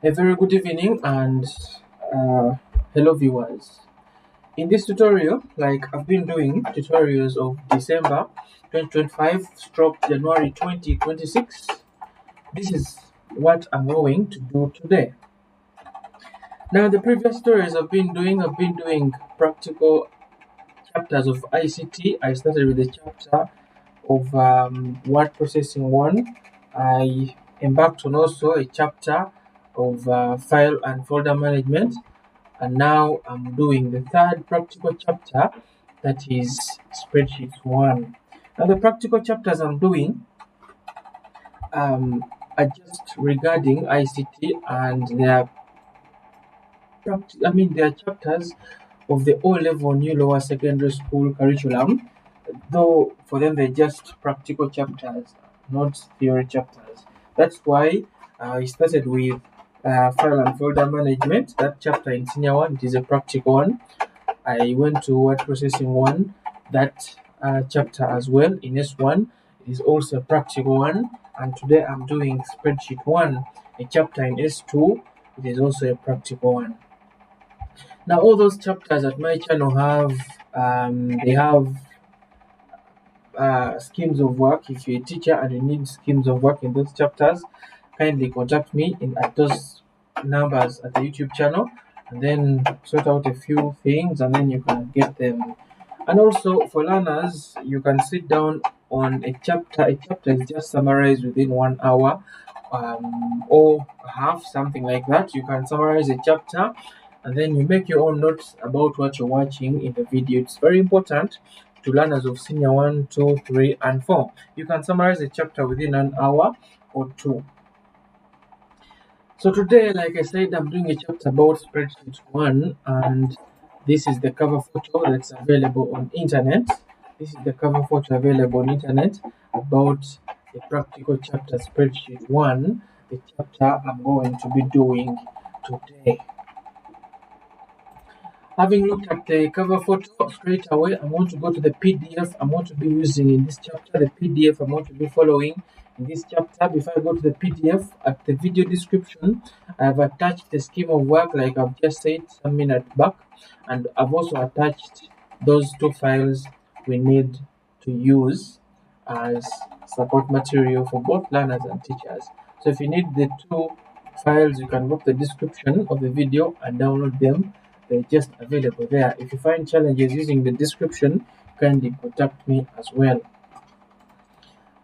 A very good evening and uh, hello viewers. In this tutorial, like I've been doing tutorials of December 2025 stroke January 2026, this is what I'm going to do today. Now the previous tutorials I've been doing practical chapters of ICT. I started with the chapter of word processing 1. I embarked on also a chapter of file and folder management, and now I'm doing the third practical chapter, that is spreadsheet 1. Now the practical chapters I'm doing are just regarding ICT, and they are chapters of the O-level new lower secondary school curriculum, though for them they're just practical chapters, not theory chapters. That's why I started with file and folder management. That chapter in senior 1, it is a practical one. I went to word processing 1, that chapter as well in S1. It is also a practical one. And today I'm doing spreadsheet 1, a chapter in S2. It is also a practical one. Now all those chapters at my channel have they have schemes of work. If you're a teacher and you need schemes of work in those chapters, kindly contact me at those numbers at the YouTube channel, and then sort out a few things, and then you can get them. And also for learners, you can sit down on a chapter. A chapter is just summarized within 1 hour, or half, something like that. You can summarize a chapter, and then you make your own notes about what you're watching in the video. It's very important to learners of senior 1, 2, 3, and 4. You can summarize a chapter within an hour or two. So today, like I said, I'm doing a chapter about spreadsheet 1, and this is the cover photo that's available on internet. This is the cover photo available on internet about the practical chapter spreadsheet 1, the chapter I'm going to be doing today. Having looked at the cover photo, straight away I want to go to the PDF I'm going to be using in this chapter, the PDF I'm going to be following in this chapter. Before I go to the PDF, at the video description, I have attached the scheme of work like I've just said some minute back, and I've also attached those two files we need to use as support material for both learners and teachers. So if you need the two files, you can go to the description of the video and download them. They're just available there. If you find challenges using the description, kindly contact me as well.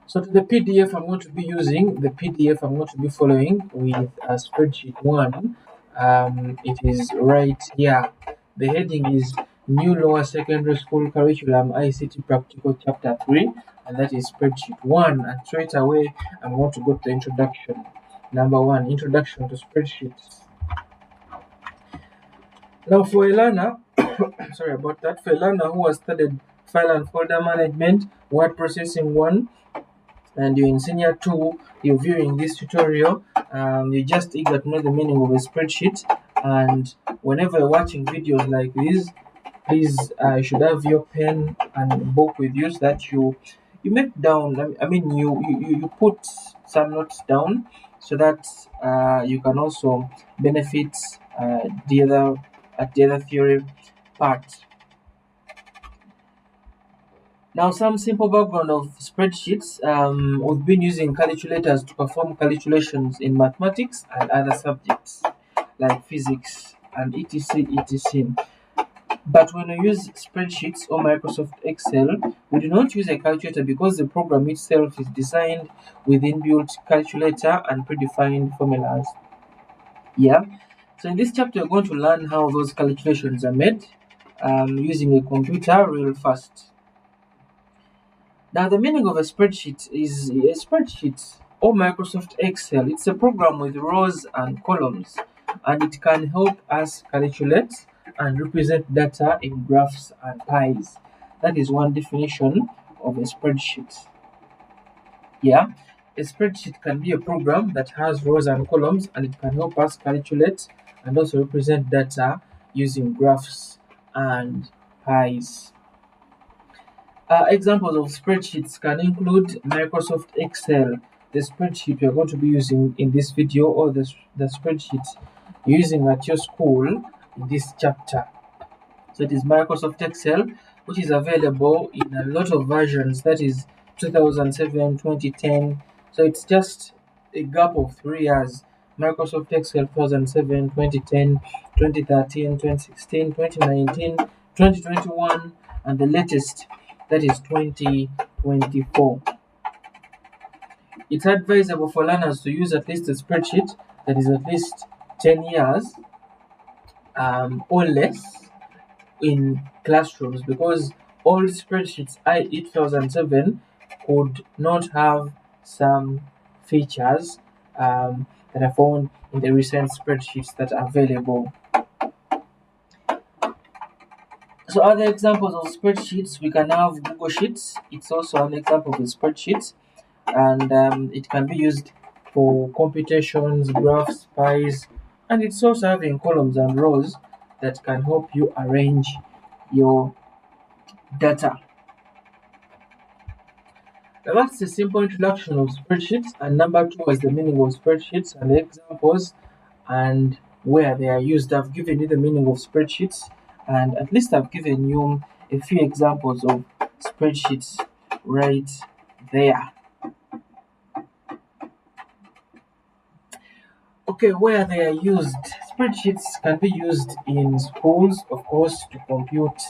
So to the PDF I'm going to be using, the PDF I'm going to be following with spreadsheet 1, it is right here. The heading is New Lower Secondary School Curriculum ICT Practical Chapter 3, and that is spreadsheet 1. And straight away I'm going to go to the introduction. Number 1, Introduction to Spreadsheets. Now for a learner, sorry about that, for a learner who has studied file and folder management, word processing 1, and you're in senior 2, you're viewing this tutorial, you're just eager to know the meaning of a spreadsheet, and whenever you're watching videos like this, please you should have your pen and book with you so that you make down, you put some notes down so that you can also benefit the other at the other theory part. Now, some simple background of spreadsheets. We've been using calculators to perform calculations in mathematics and other subjects like physics and etc. But when we use spreadsheets or Microsoft Excel, we do not use a calculator because the program itself is designed with inbuilt calculator and predefined formulas. Yeah. So in this chapter, we're going to learn how those calculations are made using a computer real fast. Now, the meaning of a spreadsheet is a spreadsheet or Microsoft Excel. It's a program with rows and columns, and it can help us calculate and represent data in graphs and pies. That is one definition of a spreadsheet. Yeah, a spreadsheet can be a program that has rows and columns, and it can help us calculate and also represent data using graphs and pies. Examples of spreadsheets can include Microsoft Excel. the spreadsheet we are going to be using in this video, or the spreadsheet you're using at your school in this chapter. So it is Microsoft Excel, which is available in a lot of versions, that is 2007, 2010. So it's just a gap of 3 years. Microsoft Excel 2007, 2010, 2013, 2016, 2019, 2021, and the latest, that is 2024. It's advisable for learners to use at least a spreadsheet that is at least 10 years or less in classrooms, because old spreadsheets, i.e. 2007, could not have some features that are found in the recent spreadsheets that are available. So other examples of spreadsheets, we can have Google Sheets. It's also an example of a spreadsheet, and it can be used for computations, graphs, pies, and it's also having columns and rows that can help you arrange your data. Now that's a simple introduction of spreadsheets, and number two is the meaning of spreadsheets and the examples and where they are used. I've given you the meaning of spreadsheets, and at least I've given you a few examples of spreadsheets right there. Okay, where they are used. Spreadsheets can be used in schools, of course, to compute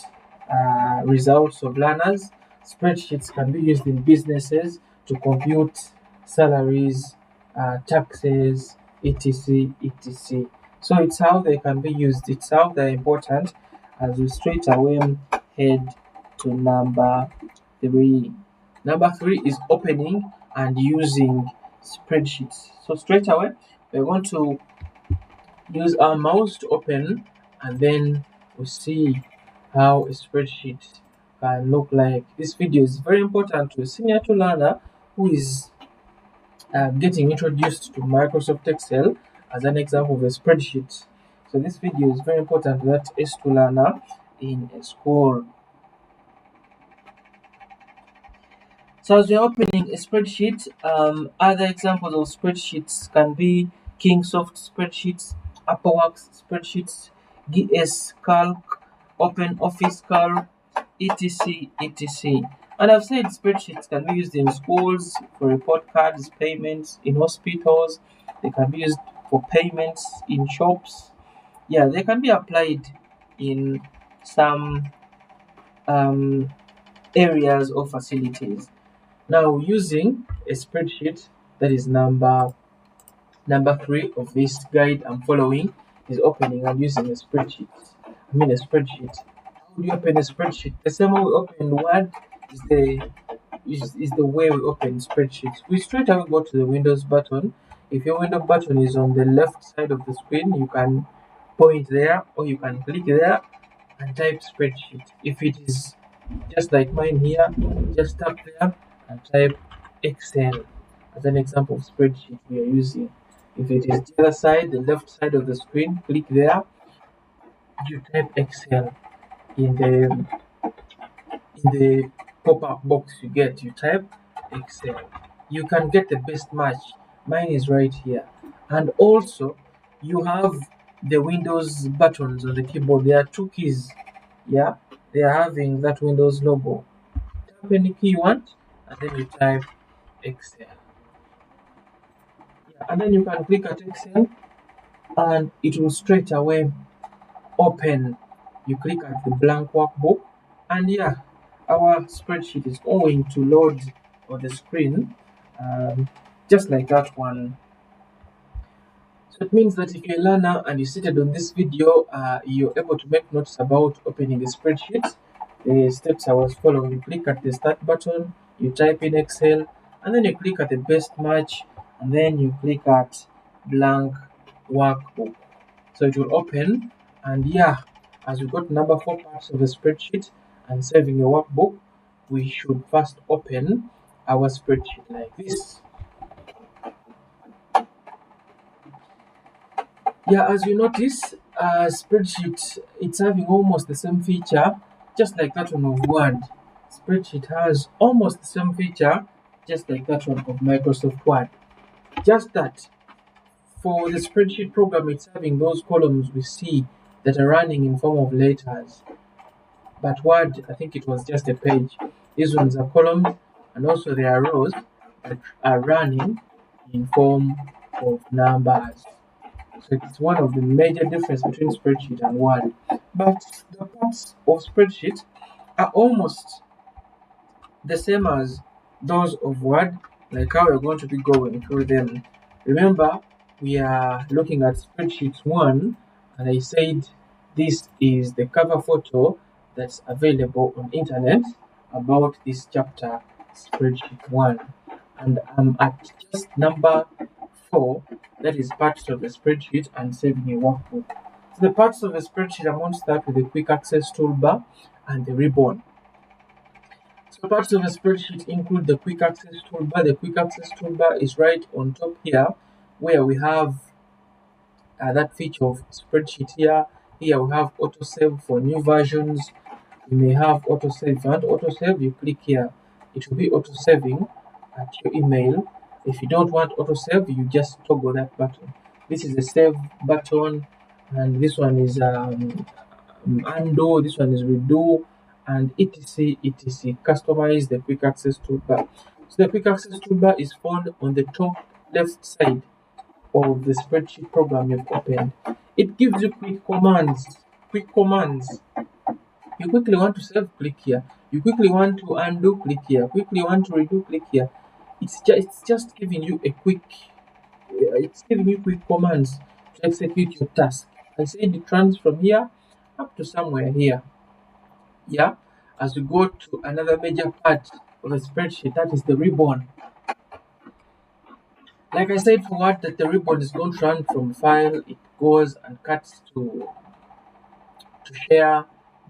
results of learners. Spreadsheets can be used in businesses to compute salaries, taxes, etc. etc. So it's how they can be used, it's how they're important, as we straight away head to number three. Number three is opening and using spreadsheets. So straight away, we're going to use our mouse to open, and then we see how a spreadsheet can look like. This video is very important to a senior to learner who is getting introduced to Microsoft Excel as an example of a spreadsheet. So this video is very important to that S2 learner in a school. So as we're opening a spreadsheet, other examples of spreadsheets can be Kingsoft spreadsheets, AppleWorks spreadsheets, GS Calc, Open Office Calc, etc. etc. And I've said spreadsheets can be used in schools for report cards, payments, in hospitals. They can be used for payments in shops. Yeah, they can be applied in some um, areas or facilities. Now, using a spreadsheet, that is number three of this guide I'm following, is opening and using a spreadsheet. A spreadsheet. How do you open a spreadsheet? The same way we open Word is the way we open spreadsheets. We straight away go to the Windows button. If your window button is on the left side of the screen, you can point there, or you can click there and type spreadsheet. If it is just like mine here, just tap there and type Excel as an example of spreadsheet we are using. If it is the other side, the left side of the screen, click there, you type Excel in the pop-up box you get, you type Excel. You can get the best match. Mine is right here. And also you have the Windows buttons on the keyboard. There are two keys. Yeah, they are having that Windows logo. Tap any key you want, and then you type Excel. Yeah, and then you can click at Excel, and it will straight away open. You click at the blank workbook, and yeah, our spreadsheet is going to load on the screen, just like that one. So it means that if you're a learner and you seated on this video, you're able to make notes about opening the spreadsheet. The steps I was following: you click at the start button, you type in Excel, and then you click at the best match, and then you click at blank workbook. So it will open, and yeah, as we got number four parts of the spreadsheet and saving a workbook, we should first open our spreadsheet like this. Yeah, as you notice, spreadsheet, it's having almost the same feature, just like that one of Word. Spreadsheet has almost the same feature, just like that one of Microsoft Word. Just that for the spreadsheet program, it's having those columns we see that are running in form of letters. But Word, I think it was just a page. These ones are columns, and also there are rows that are running in form of numbers. So it's one of the major difference between spreadsheet and Word. But the parts of spreadsheet are almost the same as those of Word, like how we're going to be going through them. Remember, we are looking at spreadsheet 1, and I said this is the cover photo that's available on internet about this chapter, spreadsheet 1. And I'm at just number 4, that is parts of the spreadsheet and saving a workbook. So the parts of the spreadsheet, I'm going to start with the quick access toolbar and the ribbon. So parts of a spreadsheet include the quick access toolbar. The quick access toolbar is right on top here, where we have that feature of spreadsheet here. Here we have autosave for new versions. You may have autosave. If you want autosave, you click here. It will be autosaving at your email. If you don't want autosave, you just toggle that button. This is the save button, and this one is undo, this one is redo, and etc. Customize the quick access toolbar. So the quick access toolbar is found on the top left side of the spreadsheet program you've opened. It gives you quick commands. Quick commands. You quickly want to save, click here. You quickly want to undo, click here. Quickly want to redo, click here. It's just giving you a quick. It's giving you quick commands to execute your task. I said it runs from here up to somewhere here. Yeah, as we go to another major part of a spreadsheet, that is the ribbon. Like I said, for what that the ribbon is going to run from file, it goes and cuts to share,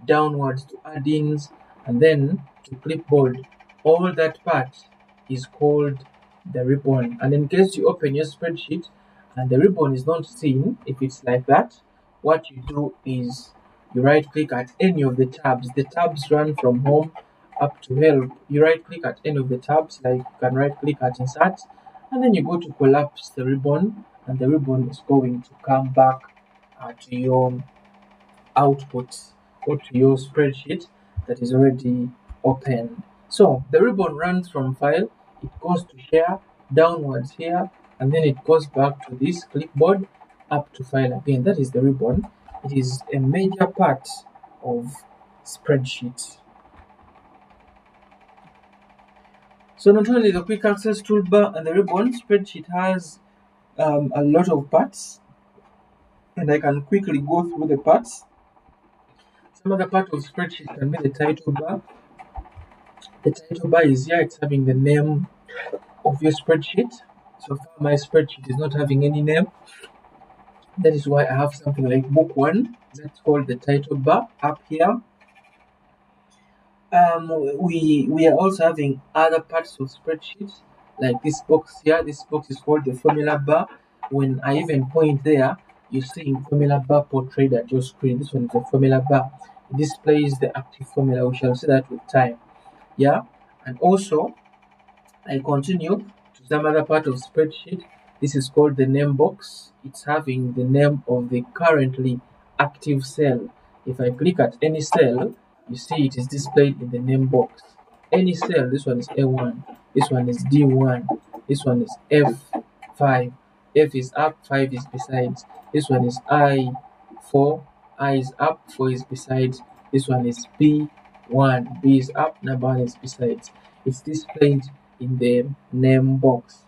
downwards to add-ins, and then to clipboard. All that part is called the ribbon. And in case you open your spreadsheet and the ribbon is not seen, if it's like that, what you do is you right click at any of the tabs. The tabs run from home up to help. You right click at any of the tabs, like you can right click at insert, and then you go to collapse the ribbon, and the ribbon is going to come back to your output or to your spreadsheet that is already opened. So the ribbon runs from file, it goes to share, downwards here, and then it goes back to this clipboard up to file again. That is the ribbon. It is a major part of spreadsheets. So not only the quick access toolbar and the ribbon, spreadsheet has a lot of parts, and I can quickly go through the parts. Some other part of spreadsheet can be the title bar. The title bar is here, it's having the name of your spreadsheet. So far my spreadsheet is not having any name. That is why I have something like book 1 that's called the title bar up here. We are also having other parts of spreadsheets like this box here. This box is called the formula bar. When I even point there, you see formula bar portrayed at your screen. This one is the formula bar. It displays the active formula. We shall see that with time. Yeah, and also I continue to some other part of spreadsheet. This is called the name box. It's having the name of the currently active cell. If I click at any cell, you see it is displayed in the name box. Any cell, this one is A1, this one is D1, this one is F5. F is up, 5 is besides. This one is I4, I is up, 4 is besides. This one is B1, B is up, number 1 is besides. It's displayed in the name box.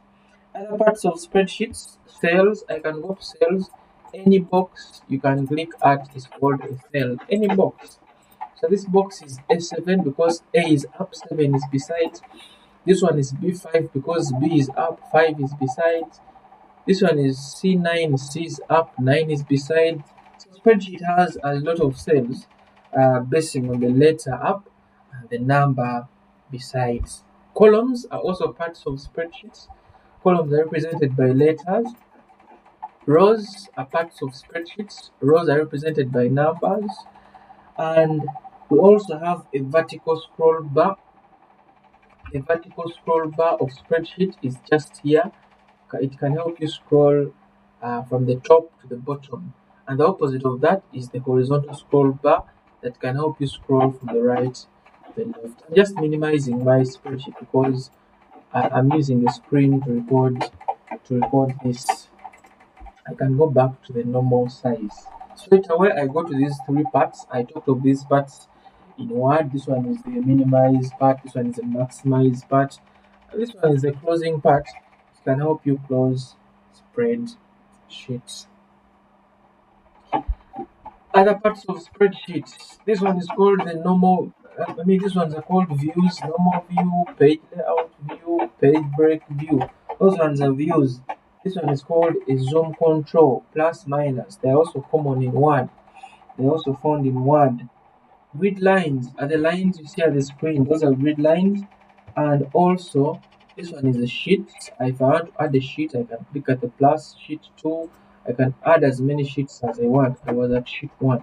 Other parts of spreadsheets, cells, I can go to cells. Any box you can click at is called a cell. Any box. So this box is A7 because A is up, 7 is beside. This one is B5 because B is up, 5 is beside. This one is C9, C is up, 9 is beside. So spreadsheet has a lot of cells basing on the letter up and the number besides. Columns are also parts of spreadsheets. Columns are represented by letters. Rows are parts of spreadsheets. Rows are represented by numbers. And we also have a vertical scroll bar. The vertical scroll bar of spreadsheet is just here. It can help you scroll from the top to the bottom. And the opposite of that is the horizontal scroll bar that can help you scroll from the right to the left. I'm just minimizing my spreadsheet because I'm using a screen to record this. I can go back to the normal size. Straight away, I go to these three parts. I talked of these parts in Word. This one is the minimize part, this one is the maximize part, and this one is the closing part. It can help you close spreadsheets. Other parts of spreadsheets. This one is called the normal. These ones are called views: normal view, page layout view, page break view. Those ones are views. This one is called a zoom control, plus minus. They are also common in Word. They are also found in Word. Grid lines are the lines you see at the screen. Those are grid lines. And also, this one is a sheet. If I want to add a sheet, I can click at the plus sheet 2. I can add as many sheets as I want. I was at sheet 1.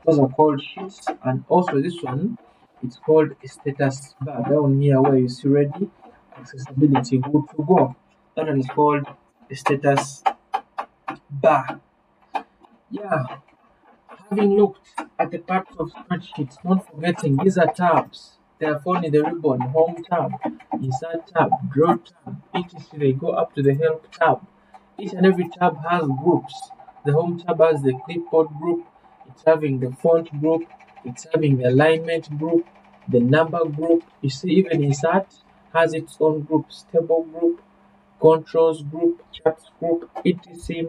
Those are called sheets. And also this one, it's called a status bar. Down here where you see ready, accessibility, good to go. That one is called a status bar. Yeah, having looked at the parts of spreadsheets, not forgetting these are tabs. They are found in the ribbon, Home tab, Insert tab, Draw tab, etc. They go up to the Help tab. Each and every tab has groups. The Home tab has the clipboard group, it's having the font group, it's having the alignment group, the number group. You see, even Insert has its own groups, Table group, Controls group, Charts group, etc.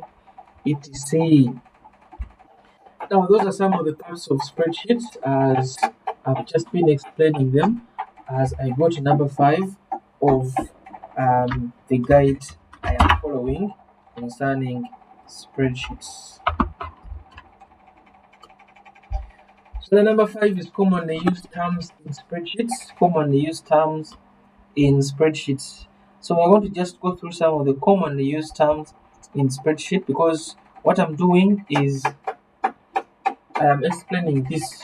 etc. Now, those are some of the parts of spreadsheets as I've just been explaining them as I go to number 5 of the guide I am following concerning spreadsheets. So the number 5 is commonly used terms in spreadsheets. Commonly used terms in spreadsheets. So I want to just go through some of the commonly used terms in spreadsheet because what I'm doing is I am explaining this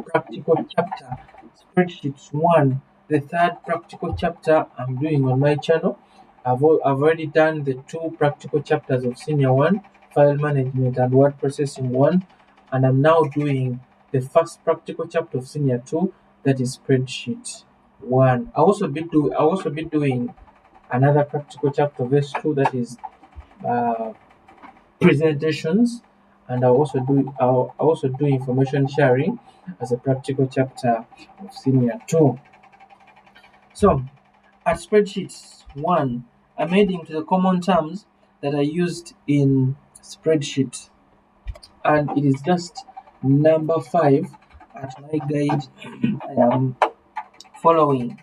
practical chapter, spreadsheets 1, the third practical chapter I'm doing on my channel. I've already done the 2 practical chapters of senior 1, file management and word processing 1, and I'm now doing the first practical chapter of senior 2, that is spreadsheet 1. I'll also be doing another practical chapter of S2, that is uh, presentations, and I'll also do information sharing as a practical chapter of senior 2. So at spreadsheets 1, I'm heading to the common terms that are used in spreadsheet, and it is just number 5 at my guide I am following.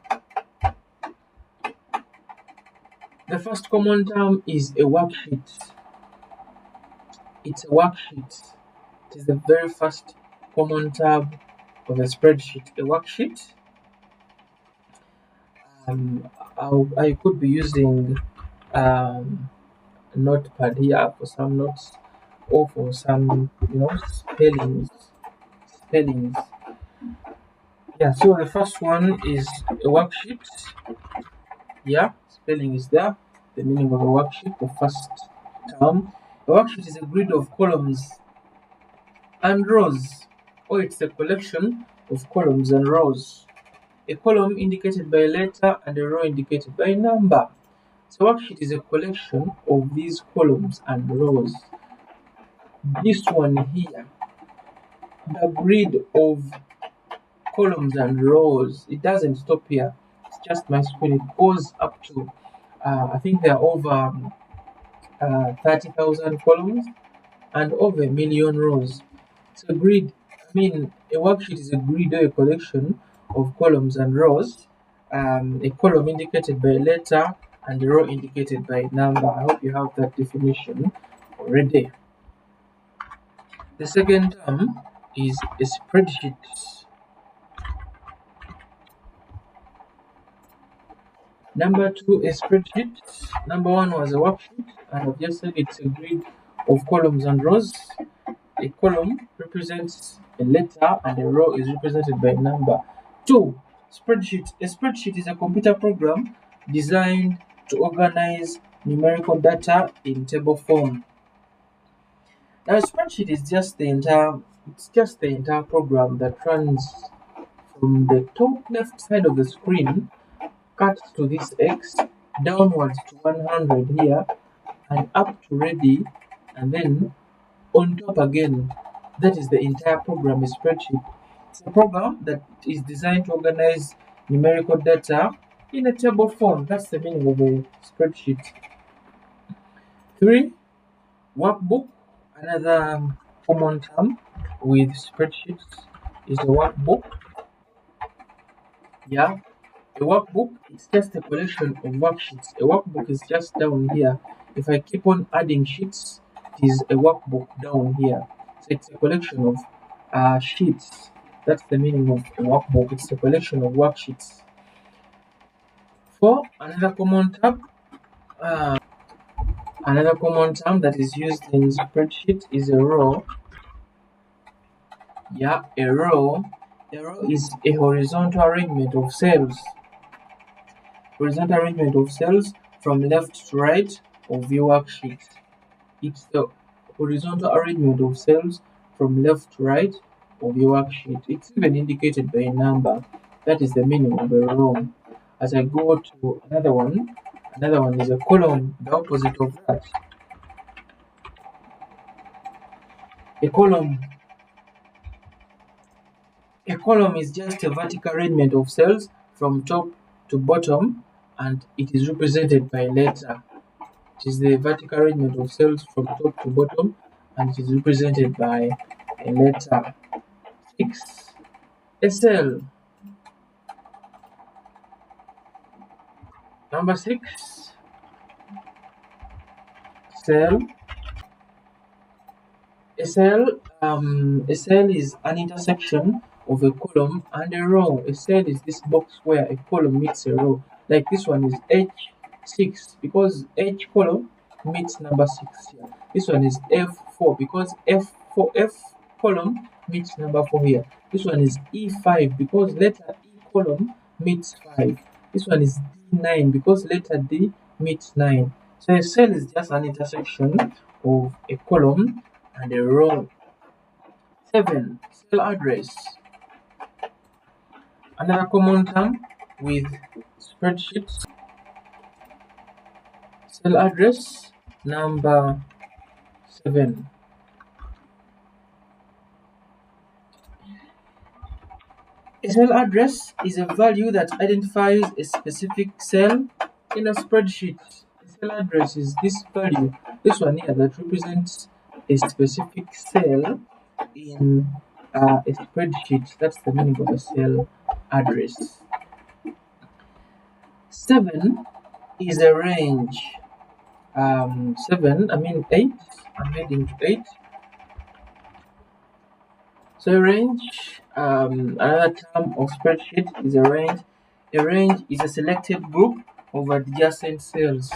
The first common term is a worksheet. It's a worksheet. It is the very first common tab of a spreadsheet. A worksheet. I could be using um, notepad here for some notes or for some spellings. Yeah, so the first one is a worksheet. Yeah, spelling is there. The meaning of a worksheet, the first term. A worksheet is a grid of columns and rows, or it's a collection of columns and rows. A column indicated by a letter and a row indicated by a number. So worksheet is a collection of these columns and rows. This one here, the grid of columns and rows, it doesn't stop here. It's just my screen. It goes up to, I think there are over 30,000 columns and over a million rows. It's a grid. A worksheet is a grid or a collection of columns and rows. A column indicated by a letter and a row indicated by a number. I hope you have that definition already. The second term is a spreadsheet. Number 2, a spreadsheet. Number 1 was a worksheet, and I've just said it's a grid of columns and rows. A column represents a letter and a row is represented by a number. 2, Spreadsheet. A spreadsheet is a computer program designed to organize numerical data in table form. Now, a spreadsheet is just the entire program that runs from the top left side of the screen, cut to this X, downwards to 100 here, and up to ready, and then on top again. That is the entire program, a spreadsheet. It's a program that is designed to organize numerical data in a table form. That's the meaning of a spreadsheet. 3. Workbook. Another common term with spreadsheets is a workbook. Yeah, a workbook is just a collection of worksheets. A workbook is just down here. If I keep on adding sheets, it is a workbook down here. So it's a collection of sheets. That's the meaning of a workbook. It's a collection of worksheets. 4. Another common term that is used in spreadsheet is a row. Yeah, a row. A row is a horizontal arrangement of cells. Horizontal arrangement of cells from left to right of your worksheet. It's the horizontal arrangement of cells from left to right of your worksheet. It's even indicated by a number. That is the meaning of a row. As I go to another one is a column, the opposite of that. A column A column is just a vertical arrangement of cells from top to bottom, and it is represented by a letter. It is the vertical arrangement of cells from top to bottom, and it is represented by a letter. 6. A cell. Number 6. Cell. A cell is an intersection of a column and a row. A cell is this box where a column meets a row. Like this one is H6 because H column meets number 6 here. This one is F4 because F column meets number 4 here. This one is E5 because letter E column meets 5. This one is D9 because letter D meets 9. So a cell is just an intersection of a column and a row. 7. Cell address. Another common term with spreadsheets. Cell address number 7. A cell address is a value that identifies a specific cell in a spreadsheet. A cell address is this value, this one here, that represents a specific cell in a spreadsheet. That's the meaning of a cell address. 7 is a range. 8. I'm heading to 8. So a range, another term of spreadsheet is a range. A range is a selected group of adjacent cells.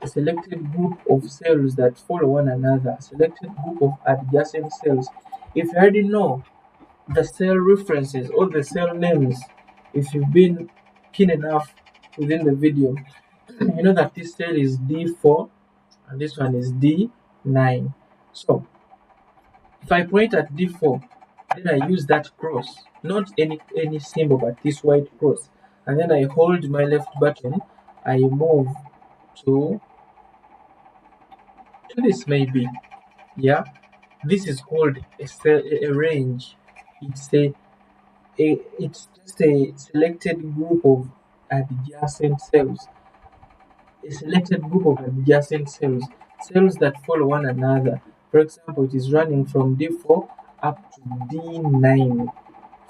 A selected group of cells that follow one another. A selected group of adjacent cells. If you already know the cell references or the cell names, if you've been keen enough within the video, you know that this cell is D4 and this one is D9. So if I point at D4, then I use that cross, not any symbol, but this white cross, and then I hold my left button, I move to this maybe. Yeah, this is called a range. It's just a selected group of adjacent cells. A selected group of adjacent cells that follow one another. For example, it is running from D4 up to D9.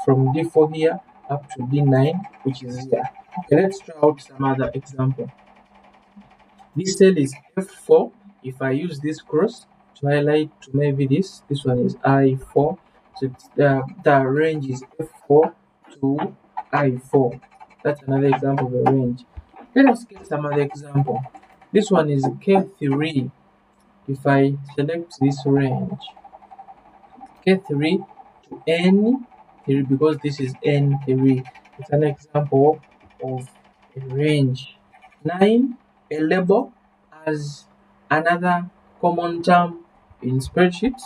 From D4 here up to D9, which is here. Okay, let's try out some other example. This cell is F4. If I use this cross to highlight to maybe this one is I4. So the range is F4 to I4. That's another example of a range. Let us get some other example. This one is K3. If I select this range, K3 to N3, because this is N3. It's an example of a range. 9, a label, as another common term in spreadsheets.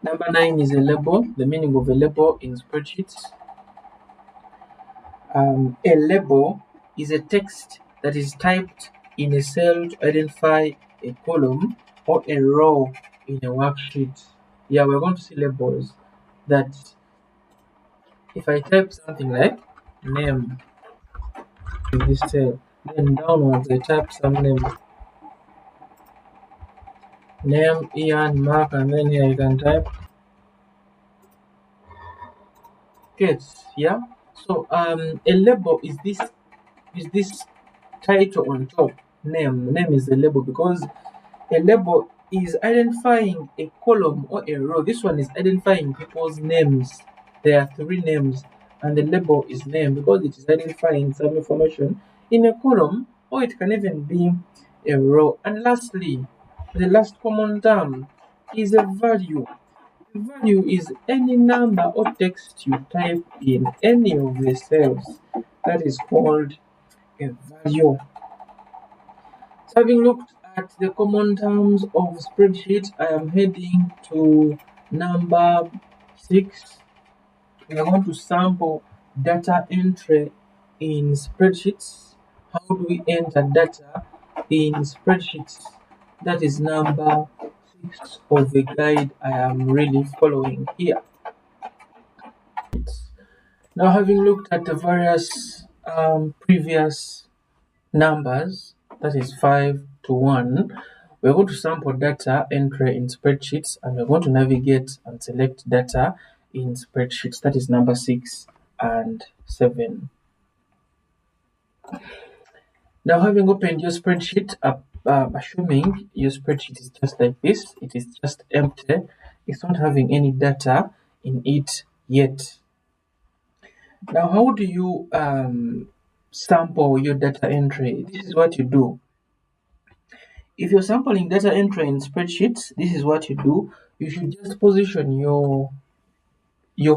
Number 9 is a label. The meaning of a label in spreadsheets. A label is a text that is typed in a cell to identify a column or a row in a worksheet. Yeah, we're going to see labels that if I type something like name in this cell, then downwards I type some name, Ian, Mark, and then here I can type kids. Yeah. So a label is this title on top. Name is the label because a label is identifying a column or a row. This one is identifying people's names. There are 3 names, and the label is name because it is identifying some information in a column, or it can even be a row. And lastly, the last common term is a value. Value is any number or text you type in any of the cells. That is called a value. So having looked at the common terms of spreadsheet, I am heading to number 6. We are going to sample data entry in spreadsheets. How do we enter data in spreadsheets? That is number 6 of the guide I am really following here. Now, having looked at the various previous numbers, that is 5 to 1, we're going to sample data entry in spreadsheets, and we're going to navigate and select data in spreadsheets. That is number 6 and 7. Now, having opened your spreadsheet, assuming your spreadsheet is just like this, it is just empty, it's not having any data in it yet. Now, how do you sample your data entry? This is what you do. If you're sampling data entry in spreadsheets, this is what you do. You should just position your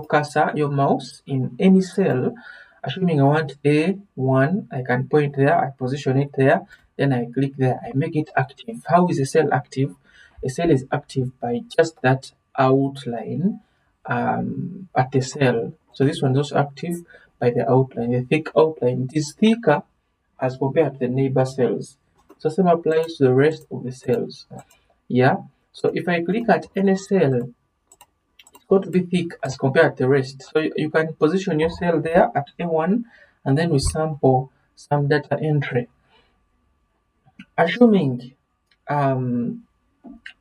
cursor, your mouse in any cell. Assuming I want A1, I can point there, I position it there, then I click there, I make it active. How is a cell active? A cell is active by just that outline at the cell. So this one is also active by the outline, the thick outline. It is thicker as compared to the neighbor cells. So same applies to the rest of the cells. Yeah. So if I click at any cell, it's going to be thick as compared to the rest. So you can position your cell there at A1, and then we sample some data entry. Assuming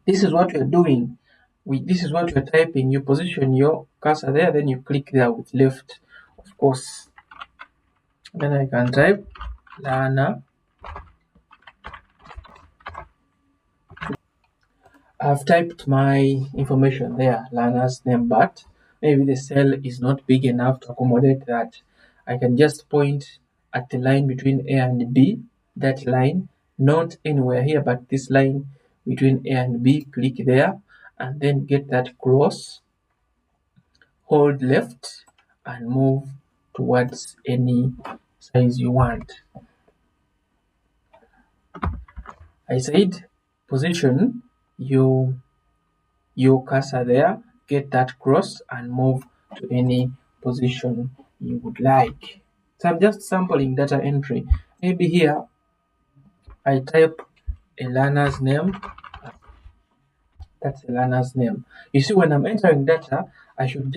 this is what you're doing, this is what you're typing, you position your cursor there, then you click there with left, of course. Then I can type Lana. I've typed my information there, Lana's name, but maybe the cell is not big enough to accommodate that. I can just point at the line between A and B, that line, not anywhere here, but this line between A and B, click there, and then get that cross, hold left, and move towards any size you want. I said position your cursor there, get that cross, and move to any position you would like. So I'm just sampling data entry. Maybe here I type a learner's name. That's a learner's name. You see, when I'm entering data, I can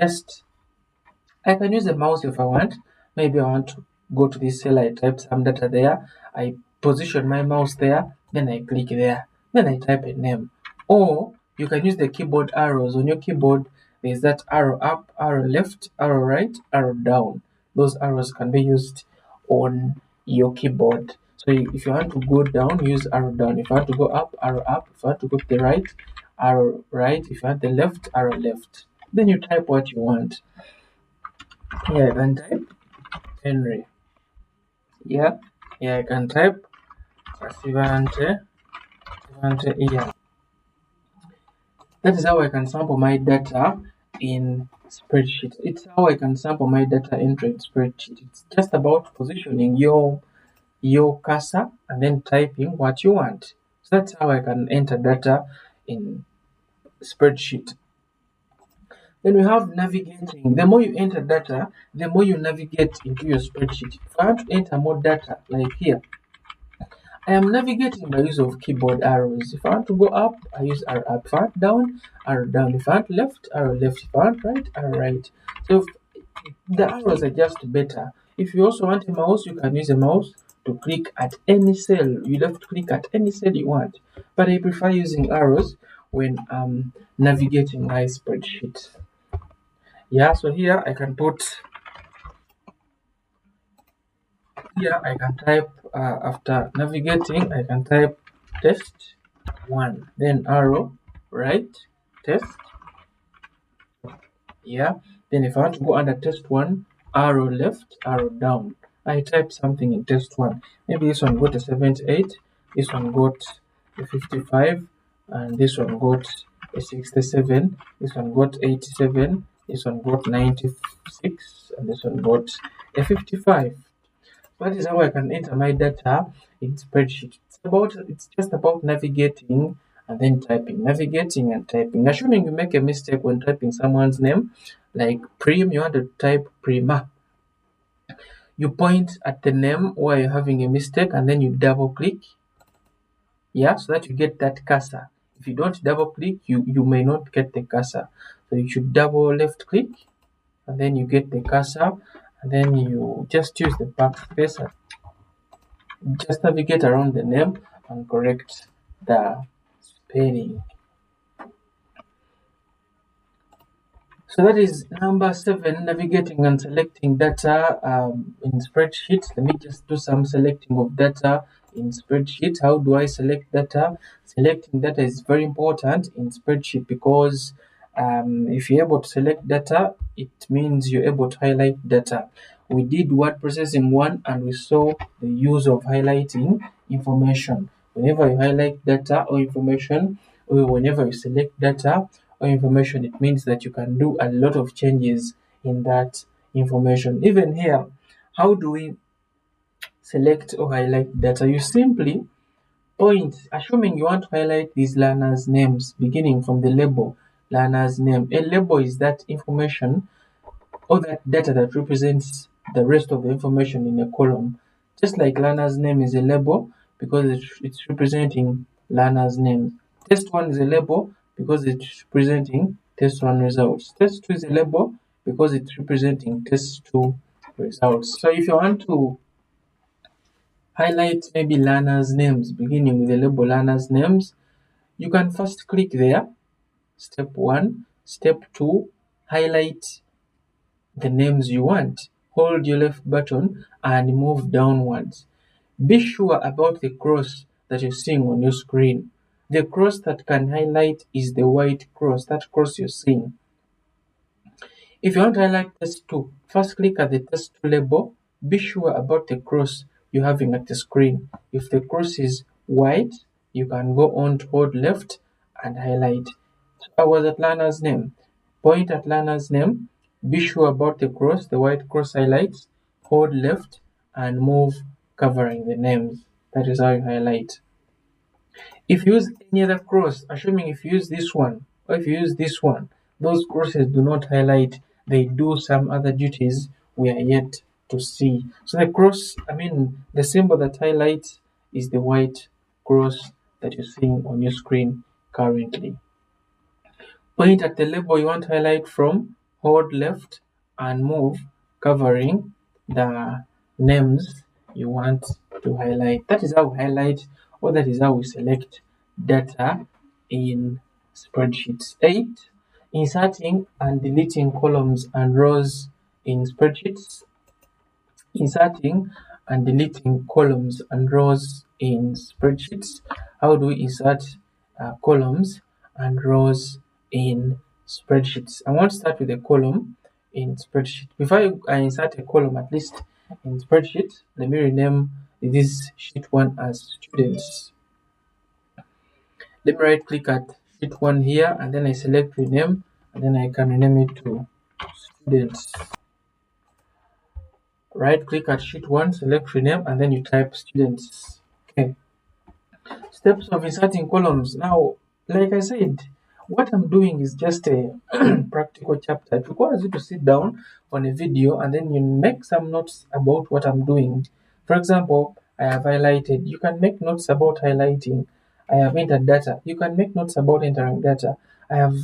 use the mouse if I want. Maybe I want to go to this cell, I type some data there, I position my mouse there, then I click there, then I type a name. Or you can use the keyboard arrows. On your keyboard, there's that arrow up, arrow left, arrow right, arrow down. Those arrows can be used on your keyboard. So if you want to go down, use arrow down. If you want to go up, arrow up. If you want to go to the right, arrow right. If you want the left, arrow left. Then you type what you want. Here I can type Henry. Yeah, here I can type Sivante Ian. That is how I can sample my data in spreadsheet. It's how I can sample my data entry in spreadsheet. It's just about positioning your cursor and then typing what you want. So that's how I can enter data in spreadsheet. Then we have navigating. The more you enter data, the more you navigate into your spreadsheet. If I want to enter more data, like here, I am navigating by use of keyboard arrows. If I want to go up, I use arrow up. If I want down, arrow down. If I want left, arrow left. If I want right, arrow right. So the arrows are just better. If you also want a mouse, you can use a mouse to click at any cell. You left click at any cell you want. But I prefer using arrows when I'm navigating my spreadsheet. Yeah, so here I can type after navigating, I can type test one, then arrow right, test. Yeah, then if I want to go under test one, arrow left, arrow down. I type something in test one. Maybe this one got a 78, this one got a 55, and this one got a 67, this one got 87, this one got 96, and this one got a 55. That is how I can enter my data in spreadsheet. It's just about navigating and then typing, navigating and typing. Assuming you make a mistake when typing someone's name, like Prim, you want to type Prima. You point at the name where you're having a mistake and then you double click, yeah, so that you get that cursor. If you don't double click, you may not get the cursor. So you should double left click and then you get the cursor, and then you just use the backspace, just navigate around the name and correct the spelling. So that is number 7, navigating and selecting data in spreadsheets. Let me just do some selecting of data in spreadsheet. How do I select data? Selecting data is very important in spreadsheet because if you're able to select data, it means you're able to highlight data. We did word processing 1 and we saw the use of highlighting information. Whenever you highlight data or information, or whenever you select data or information, it means that you can do a lot of changes in that information. Even here, how do we select or highlight data? You simply point, assuming you want to highlight these learners' names beginning from the label learner's name. A label is that information or that data that represents the rest of the information in a column. Just like learner's name is a label because it's representing learner's name. Test 1 is a label because it's representing test 1 results. Test 2 is a label because it's representing test 2 results. So if you want to highlight maybe learners' names beginning with the label learners' names, you can first click there, step 1. Step 2, highlight the names you want. Hold your left button and move downwards. Be sure about the cross that you're seeing on your screen. The cross that can highlight is the white cross, that cross you're seeing. If you want to highlight test 2, first click at the test 2 label. Be sure about the cross you're having at the screen. If the cross is white, you can go on to hold left and highlight. So I was at learner's name. Point at learner's name. Be sure about the cross, the white cross highlights. Hold left and move covering the names. That is how you highlight. If you use any other cross, assuming if you use this one or if you use this one, those crosses do not highlight, they do some other duties we are yet to see. So the cross, the symbol that highlights is the white cross that you're seeing on your screen currently. Point at the label you want to highlight from, hold left and move, covering the names you want to highlight. That is how we highlight, or that is how we select data in spreadsheets. 8. Inserting and deleting columns and rows in spreadsheets. Inserting and deleting columns and rows in spreadsheets. How do we insert columns and rows in spreadsheets? I want to start with a column in spreadsheet. Before I insert a column, at least in spreadsheet, let me rename this sheet 1 as students. Let me right click at sheet 1 here and then I select rename and then I can rename it to students. Right click at sheet 1, select rename, and then you type students. Okay. Steps of inserting columns. Now, like I said, what I'm doing is just a practical chapter. It requires you to sit down on a video and then you make some notes about what I'm doing. For example, I have highlighted. You can make notes about highlighting. I have entered data. You can make notes about entering data. I have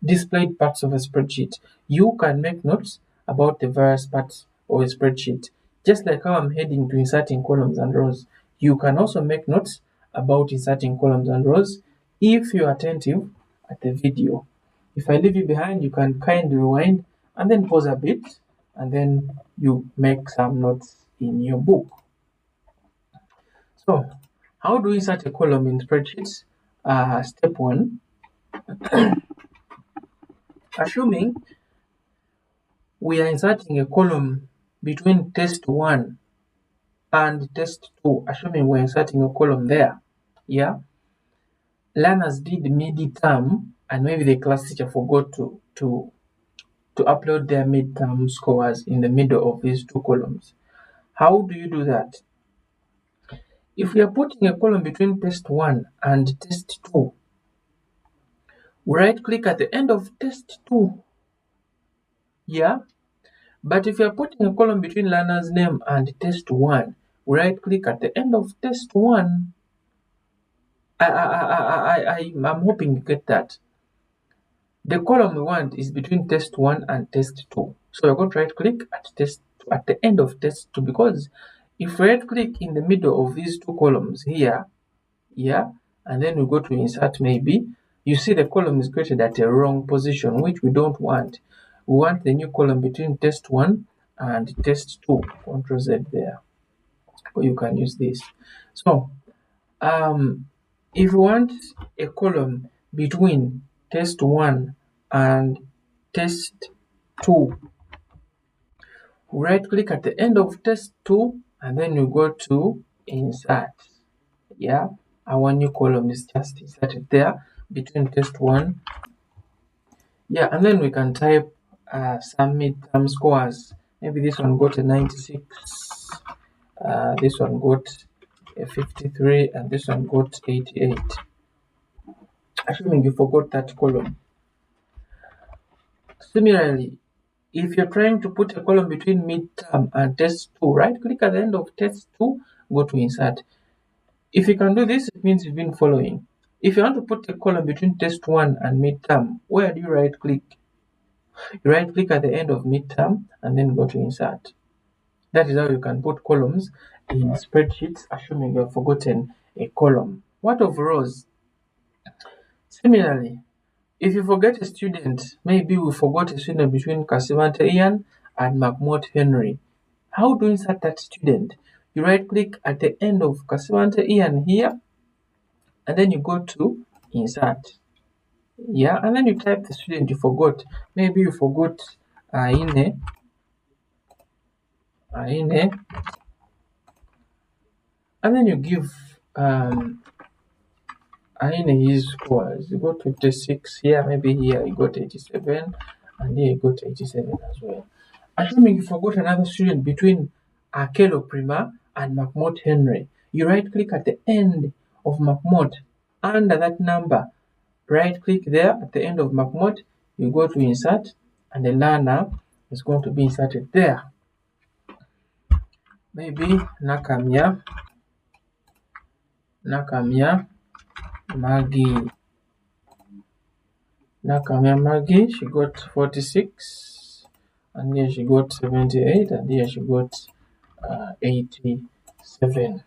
displayed parts of a spreadsheet. You can make notes about the various parts of a spreadsheet. Just like how I'm heading to inserting columns and rows, you can also make notes about inserting columns and rows if you're attentive at the video. If I leave you behind, you can kindly rewind and then pause a bit and then you make some notes in your book. So, how do we insert a column in spreadsheets? Step 1, assuming we are inserting a column between test 1 and test 2, assuming we're inserting a column there, yeah, learners did mid-term and maybe the class teacher forgot to upload their midterm scores in the middle of these two columns. How do you do that? If we are putting a column between test 1 and test 2, we right click at the end of test 2, yeah? But if you are putting a column between learner's name and test 1, we right click at the end of test 1. I'm hoping you get that. The column we want is between test 1 and test 2. So we're going to right click at the end of test 2, because if we right click in the middle of these two columns here, yeah, and then we go to insert maybe, you see the column is created at a wrong position, which we don't want. We want the new column between test 1 and test 2. Ctrl Z there, or you can use this. So if you want a column between test 1 and test 2, right click at the end of test 2 and then you go to insert. Yeah, our new column is just inserted there between test 1. Yeah, and then we can type some midterm scores. Maybe this one got a 96, this one got a 53, and this one got 88. Assuming you forgot that column. Similarly, if you're trying to put a column between midterm and test 2, right click at the end of test 2, go to insert. If you can do this, it means you've been following. If you want to put a column between test 1 and midterm, where do you right click? You right click at the end of midterm and then go to insert. That is how you can put columns in spreadsheets, assuming you have forgotten a column. What of rows? Similarly, if you forget a student, maybe we forgot a student between Kasivante Ian and Mahmoud Henry. How do you insert that student? You right click at the end of Kasivante Ian here, and then you go to insert. Yeah, and then you type the student you forgot. Maybe you forgot Aine, and then you give Aine his scores. You got 56 here, maybe here you got 87, and here you got 87 as well. Assuming you forgot another student between Akelo Prima and Mahmoud Henry, you right click at the end of Mahmoud under that number. Right click there at the end of Mahmoud, you go to insert, and the learner is going to be inserted there. Maybe Nakamia Maggie. Nakamia Maggie, she got 46, and here she got 78, and here she got 87.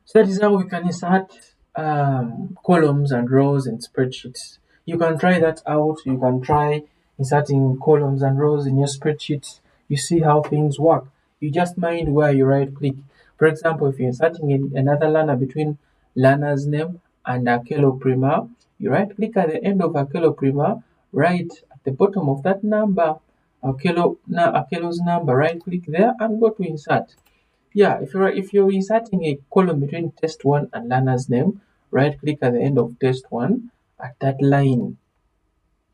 So that is how we can insert columns and rows in spreadsheets. You can try that out. You can try inserting columns and rows in your spreadsheets. You see how things work. You just mind where you right click. For example, if you're inserting in another learner between learner's name and Akelo Prima, you right click at the end of Akelo Prima, right at the bottom of that number, Akelo's number, right click there and go to insert. Yeah, if you're inserting a column between test 1 and learner's name, right click at the end of test 1 at that line.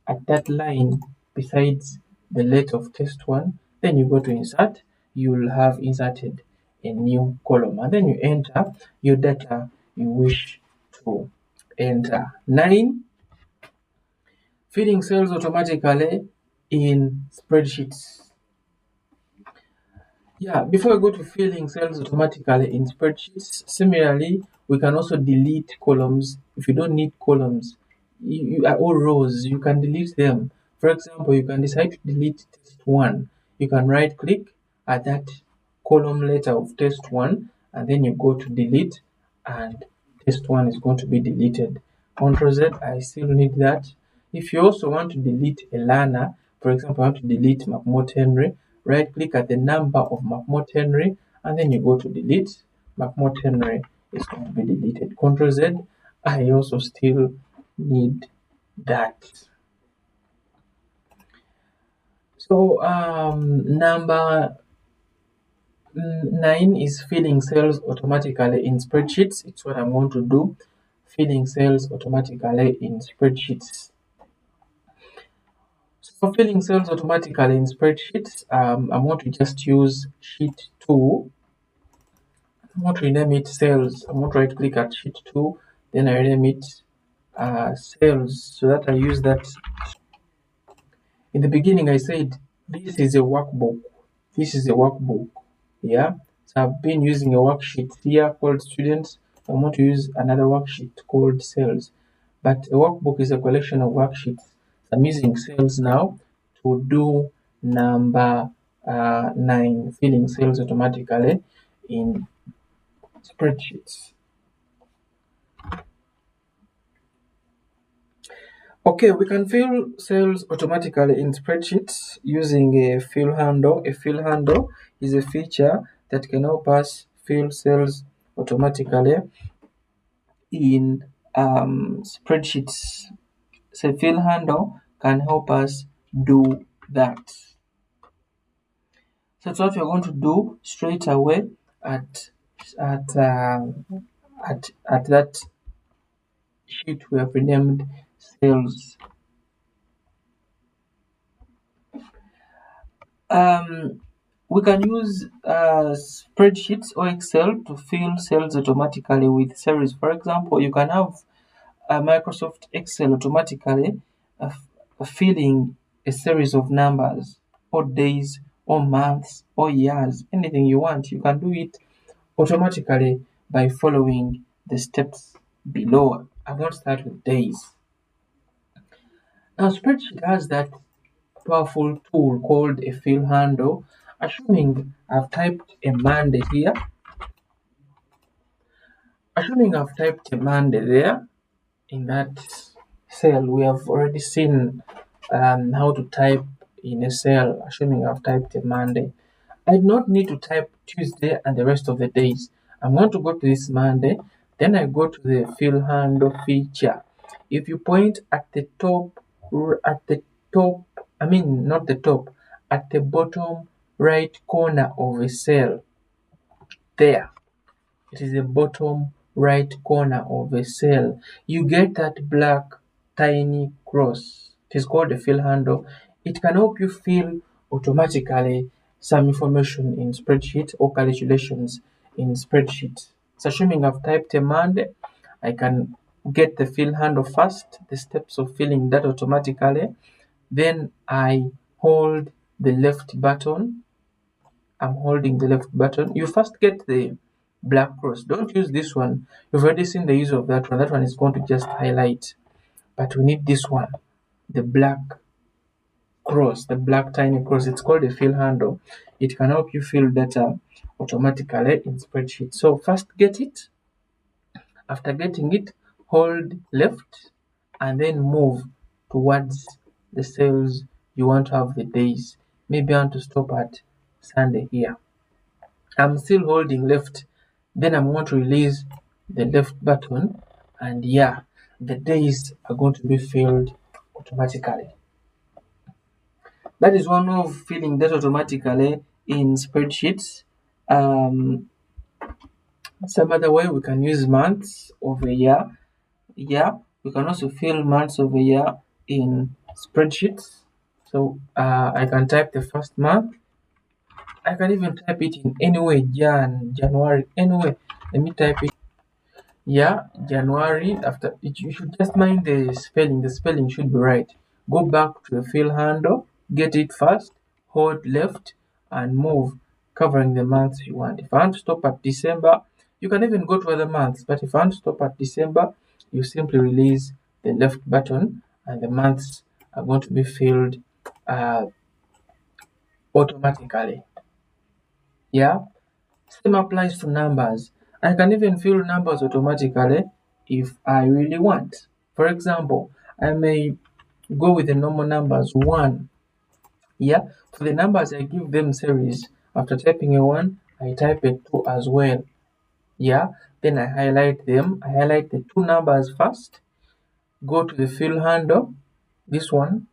at that line besides the letter of test 1, then you go to insert, you'll have inserted a new column, and then you enter your data you wish to enter. 9, filling cells automatically in spreadsheets. Yeah, before we go to filling cells automatically in spreadsheets, similarly, we can also delete columns. If you don't need columns, you are all rows, you can delete them. For example, you can decide to delete test 1. You can right click at that column letter of test 1, and then you go to delete, and test 1 is going to be deleted. Ctrl Z, I still need that. If you also want to delete a learner, for example, I want to delete McMort Henry, right click at the number of McMort Henry, and then you go to delete. McMort Henry is going to be deleted. Ctrl Z, I also still need that. So number 9 is filling cells automatically in spreadsheets. It's what I'm going to do. Filling cells automatically in spreadsheets. So for filling cells automatically in spreadsheets, I'm going to just use sheet 2. I'm going to rename it cells. I'm going to right click at sheet 2, then I rename it cells, so that I use that. In the beginning I said this is a workbook. This is a workbook. Yeah. So I've been using a worksheet here called students. I want to use another worksheet called cells. But a workbook is a collection of worksheets. I'm using cells now to do number 9, filling cells automatically in spreadsheets. Okay, we can fill cells automatically in spreadsheets using a fill handle. A fill handle is a feature that can help us fill cells automatically in spreadsheets. So fill handle can help us do that. So that's what we're going to do straight away at at at that sheet we have renamed cells. We can use spreadsheets or Excel to fill cells automatically with series. For example, you can have Microsoft Excel automatically filling a series of numbers, or days, or months, or years, anything you want. You can do it automatically by following the steps below. I'm going to start with days. Now, spreadsheet has that powerful tool called a fill handle. Assuming I've typed a Monday here, assuming I've typed a Monday there in that cell, we have already seen how to type in a cell, assuming I've typed a Monday. I do not need to type Tuesday and the rest of the days. I'm going to go to this Monday, then I go to the fill handle feature. If you point at the top, I mean not the top, at the bottom right corner of a cell, there, it is the bottom right corner of a cell, you get that black tiny cross. It is called a fill handle. It can help you fill automatically some information in spreadsheet or calculations in spreadsheet. So assuming I've typed a Monday, I can get the fill handle first, the steps of filling that automatically. Then I hold the left button. I'm holding the left button. You first get the black cross. Don't use this one. You've already seen the use of that one. That one is going to just highlight. But we need this one, the black cross, the black tiny cross. It's called a fill handle. It can help you fill data automatically in spreadsheet. So first get it. After getting it, hold left and then move towards the cells you want to have the days. Maybe I want to stop at Sunday here. I'm still holding left, then I'm going to release the left button, and yeah, the days are going to be filled automatically. That is one of filling data automatically in spreadsheets. Some other way we can use months of a year. Yeah, we can also fill months of a year in spreadsheets. So I can type the first month. I can even type it in any way, January, anyway. Let me type it. Yeah, January. After it, you should just mind the spelling. The spelling should be right. Go back to the fill handle, get it first, hold left, and move, covering the months you want. If I want to stop at December, you can even go to other months. But if I want to stop at December, you simply release the left button, and the months are going to be filled uh, automatically. Yeah. Same applies to numbers. I can even fill numbers automatically if I really want. For example, I may go with the normal numbers 1. Yeah, for the numbers I give them series. After typing a 1, I type a 2 as well. Yeah, then I highlight them. I highlight the two numbers first, go to the fill handle, this one,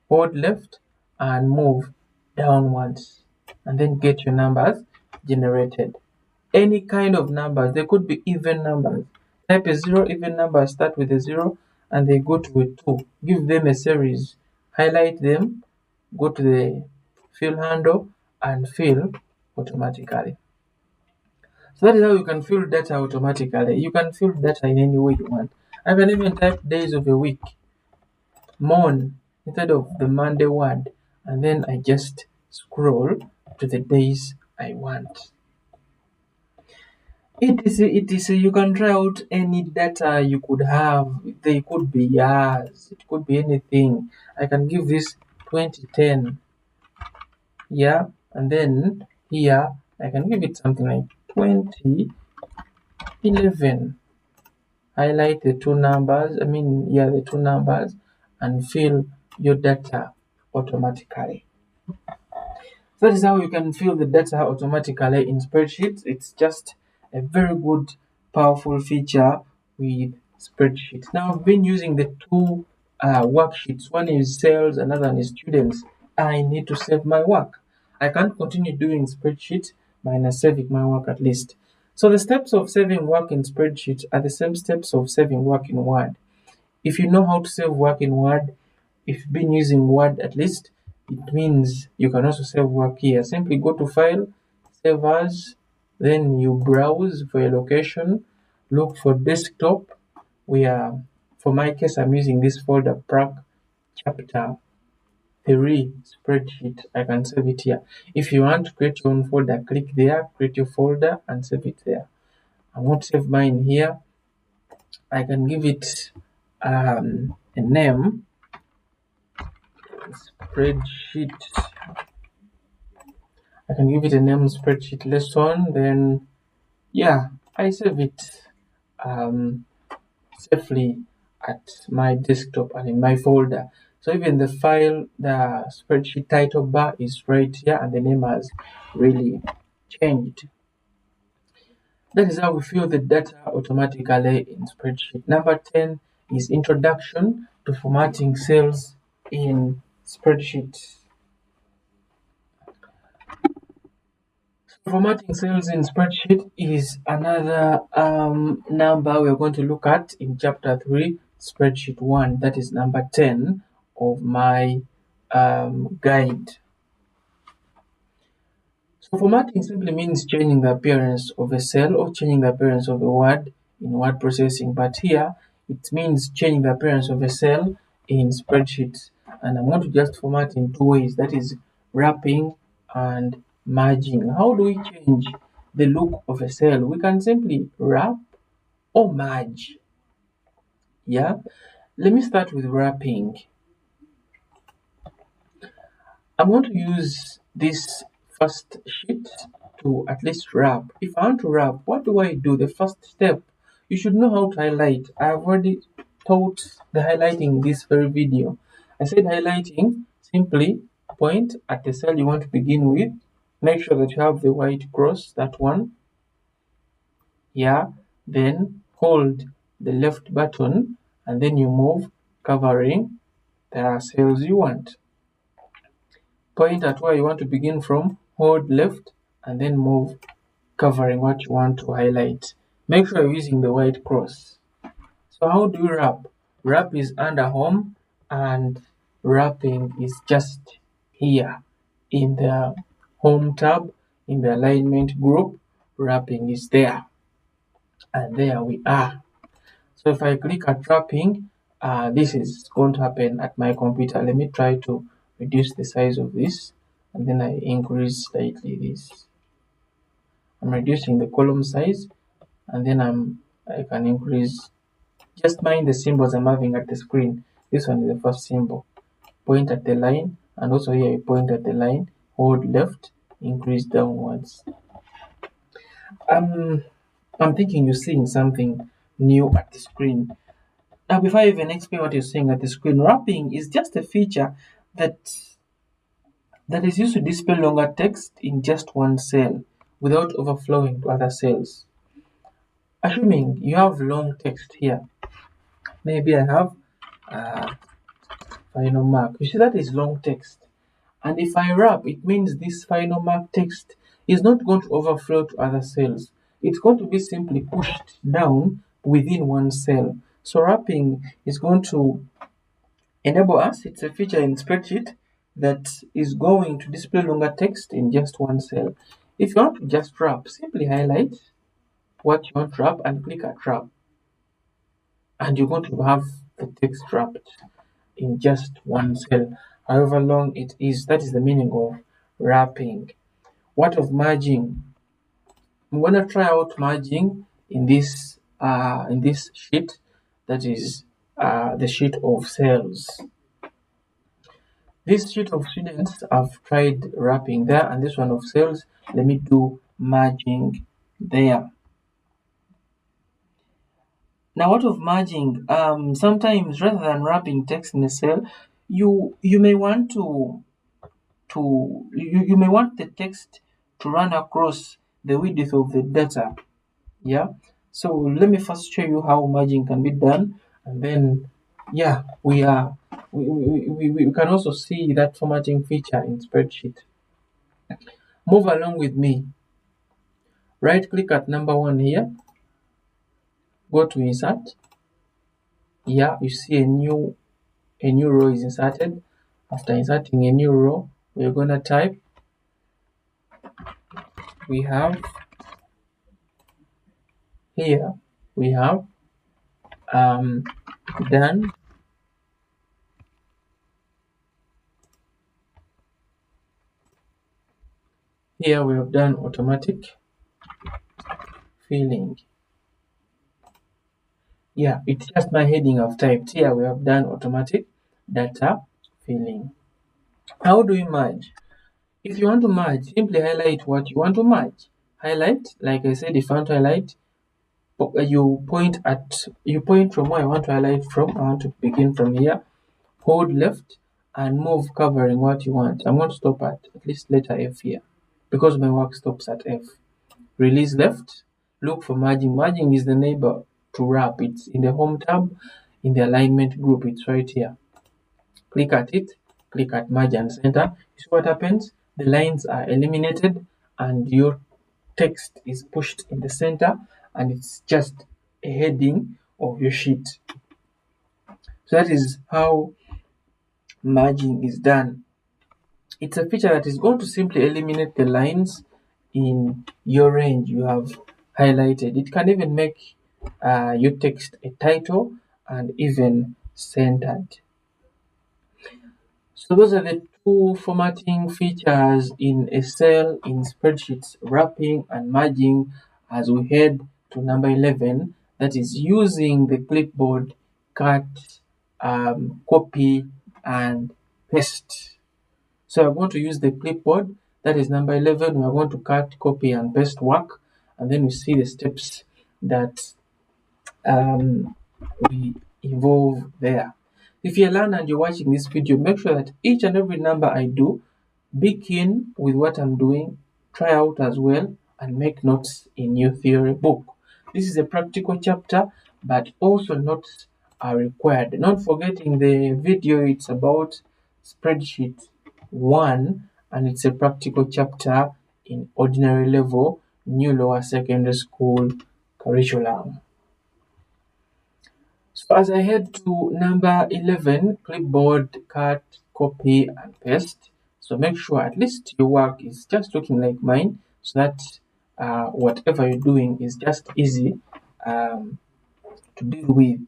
hold left and move downwards, and then get your numbers generated. Any kind of numbers, they could be even numbers. Type a 0, even numbers start with a 0 and they go to a 2. Give them a series, highlight them, go to the fill handle and fill automatically. So that is how you can fill data automatically. You can fill data in any way you want. I can even type days of a week, mon, instead of the Monday word, and then I just scroll to the days I want. Etc. You can try out any data you could have. They could be years, it could be anything. I can give this 2010, yeah, and then here I can give it something like 2011. Highlight the two numbers, the two numbers, and fill your data automatically. So that is how you can fill the data automatically in spreadsheets. It's just a very good, powerful feature with spreadsheets. Now I've been using the two worksheets. One is sales, another one is students. I need to save my work. I can't continue doing spreadsheets minus saving my work at least. So the steps of saving work in spreadsheets are the same steps of saving work in Word. If you know how to save work in Word, if you've been using Word at least, it means you can also save work here. Simply go to File, Save As, then you browse for your location, look for desktop, where for my case I'm using this folder Practical Chapter 3 spreadsheet. I can save it here. If you want to create your own folder, click there, create your folder and save it there. I won't save mine here. I can give it a name, spreadsheet. I can give it a name, spreadsheet lesson. Then yeah, I save it safely at my desktop and in my folder. So even the file, the spreadsheet title bar is right here and the name has really changed. That is how we fill the data automatically in spreadsheet. Number 10 is introduction to formatting cells in spreadsheet. Formatting cells in spreadsheet is another number we're going to look at in chapter 3, spreadsheet 1. That is number 10 of my guide. So formatting simply means changing the appearance of a cell or changing the appearance of a word in word processing. But here it means changing the appearance of a cell in spreadsheets. And I'm going to just format in two ways, that is wrapping and merging. How do we change the look of a cell? We can simply wrap or merge. Yeah, let me start with wrapping. I'm going to use this first sheet to at least wrap. If I want to wrap, what do I do? The first step, you should know how to highlight. I've already taught the highlighting in this very video. I said highlighting, simply point at the cell you want to begin with. Make sure that you have the white cross, that one. Yeah, then hold the left button and then you move, covering the cells you want. Point at where you want to begin from, hold left, and then move, covering what you want to highlight. Make sure you're using the white cross. So how do you wrap? Wrap is under home and wrapping is just here in the home tab, in the alignment group. Wrapping is there, and there we are. So if I click at wrapping, this is going to happen at my computer. Let me try to reduce the size of this, and then I increase slightly this. I'm reducing the column size, and then I can increase. Just mind the symbols I'm having at the screen. This one is the first symbol. Point at the line, and also here you point at the line, hold left, increase downwards. I'm thinking you're seeing something new at the screen. Now, before I even explain what you're seeing at the screen, wrapping is just a feature that is used to display longer text in just one cell without overflowing to other cells. Assuming you have long text here, maybe I have final mark. You see that is long text. And if I wrap, it means this final mark text is not going to overflow to other cells. It's going to be simply pushed down within one cell. So wrapping is going to enable us. It's a feature in spreadsheet that is going to display longer text in just one cell. If you want to just wrap, simply highlight what you want to wrap and click at wrap. And you're going to have the text wrapped in just one cell, however long it is. That is the meaning of wrapping. What of merging? I'm going to try out merging in this sheet, that is the sheet of cells. This sheet of students I've tried wrapping there, and this one of cells, let me do merging there. Now, what of merging? Sometimes rather than wrapping text in a cell, you may want you may want the text to run across the width of the data. Yeah. So let me first show you how merging can be done, and then we can also see that formatting feature in spreadsheet. Move along with me. Right click at number 1 here, go to insert. Yeah, you see a new row is inserted. After inserting a new row, we're gonna type, we have here, we have done here, we have done automatic filling. Yeah, it's just my heading I've typed. Here we have done automatic data filling. How do we merge? If you want to merge, simply highlight what you want to merge. Highlight, like I said, if you want to highlight, you point from where I want to highlight from. I want to begin from here. Hold left and move covering what you want. I'm going to stop at least letter F here because my work stops at F. Release left, look for merging. Merging is the neighbor to wrap. It's in the home tab, in the alignment group. It's right here. Click at it, click at merge and center. You see what happens? The lines are eliminated and your text is pushed in the center, and it's just a heading of your sheet. So that is how merging is done. It's a feature that is going to simply eliminate the lines in your range you have highlighted. It can even make your text a title and even centered. So those are the two formatting features in a cell in spreadsheets: wrapping and merging. As we head to number 11, that is using the clipboard, cut, copy and paste. So we're going to use the clipboard, that is number 11. We're going to cut, copy and paste work, and then we see the steps that we involve there. If you're a learner and you're watching this video, make sure that each and every number I do, be keen with what I'm doing, try out as well, and make notes in your theory book. This is a practical chapter, but also notes are required. Not forgetting the video, it's about spreadsheet 1, and it's a practical chapter in ordinary level, new lower secondary school curriculum. So as I head to number 11, clipboard, cut, copy, and paste. So make sure at least your work is just looking like mine, so that whatever you're doing is just easy to deal with.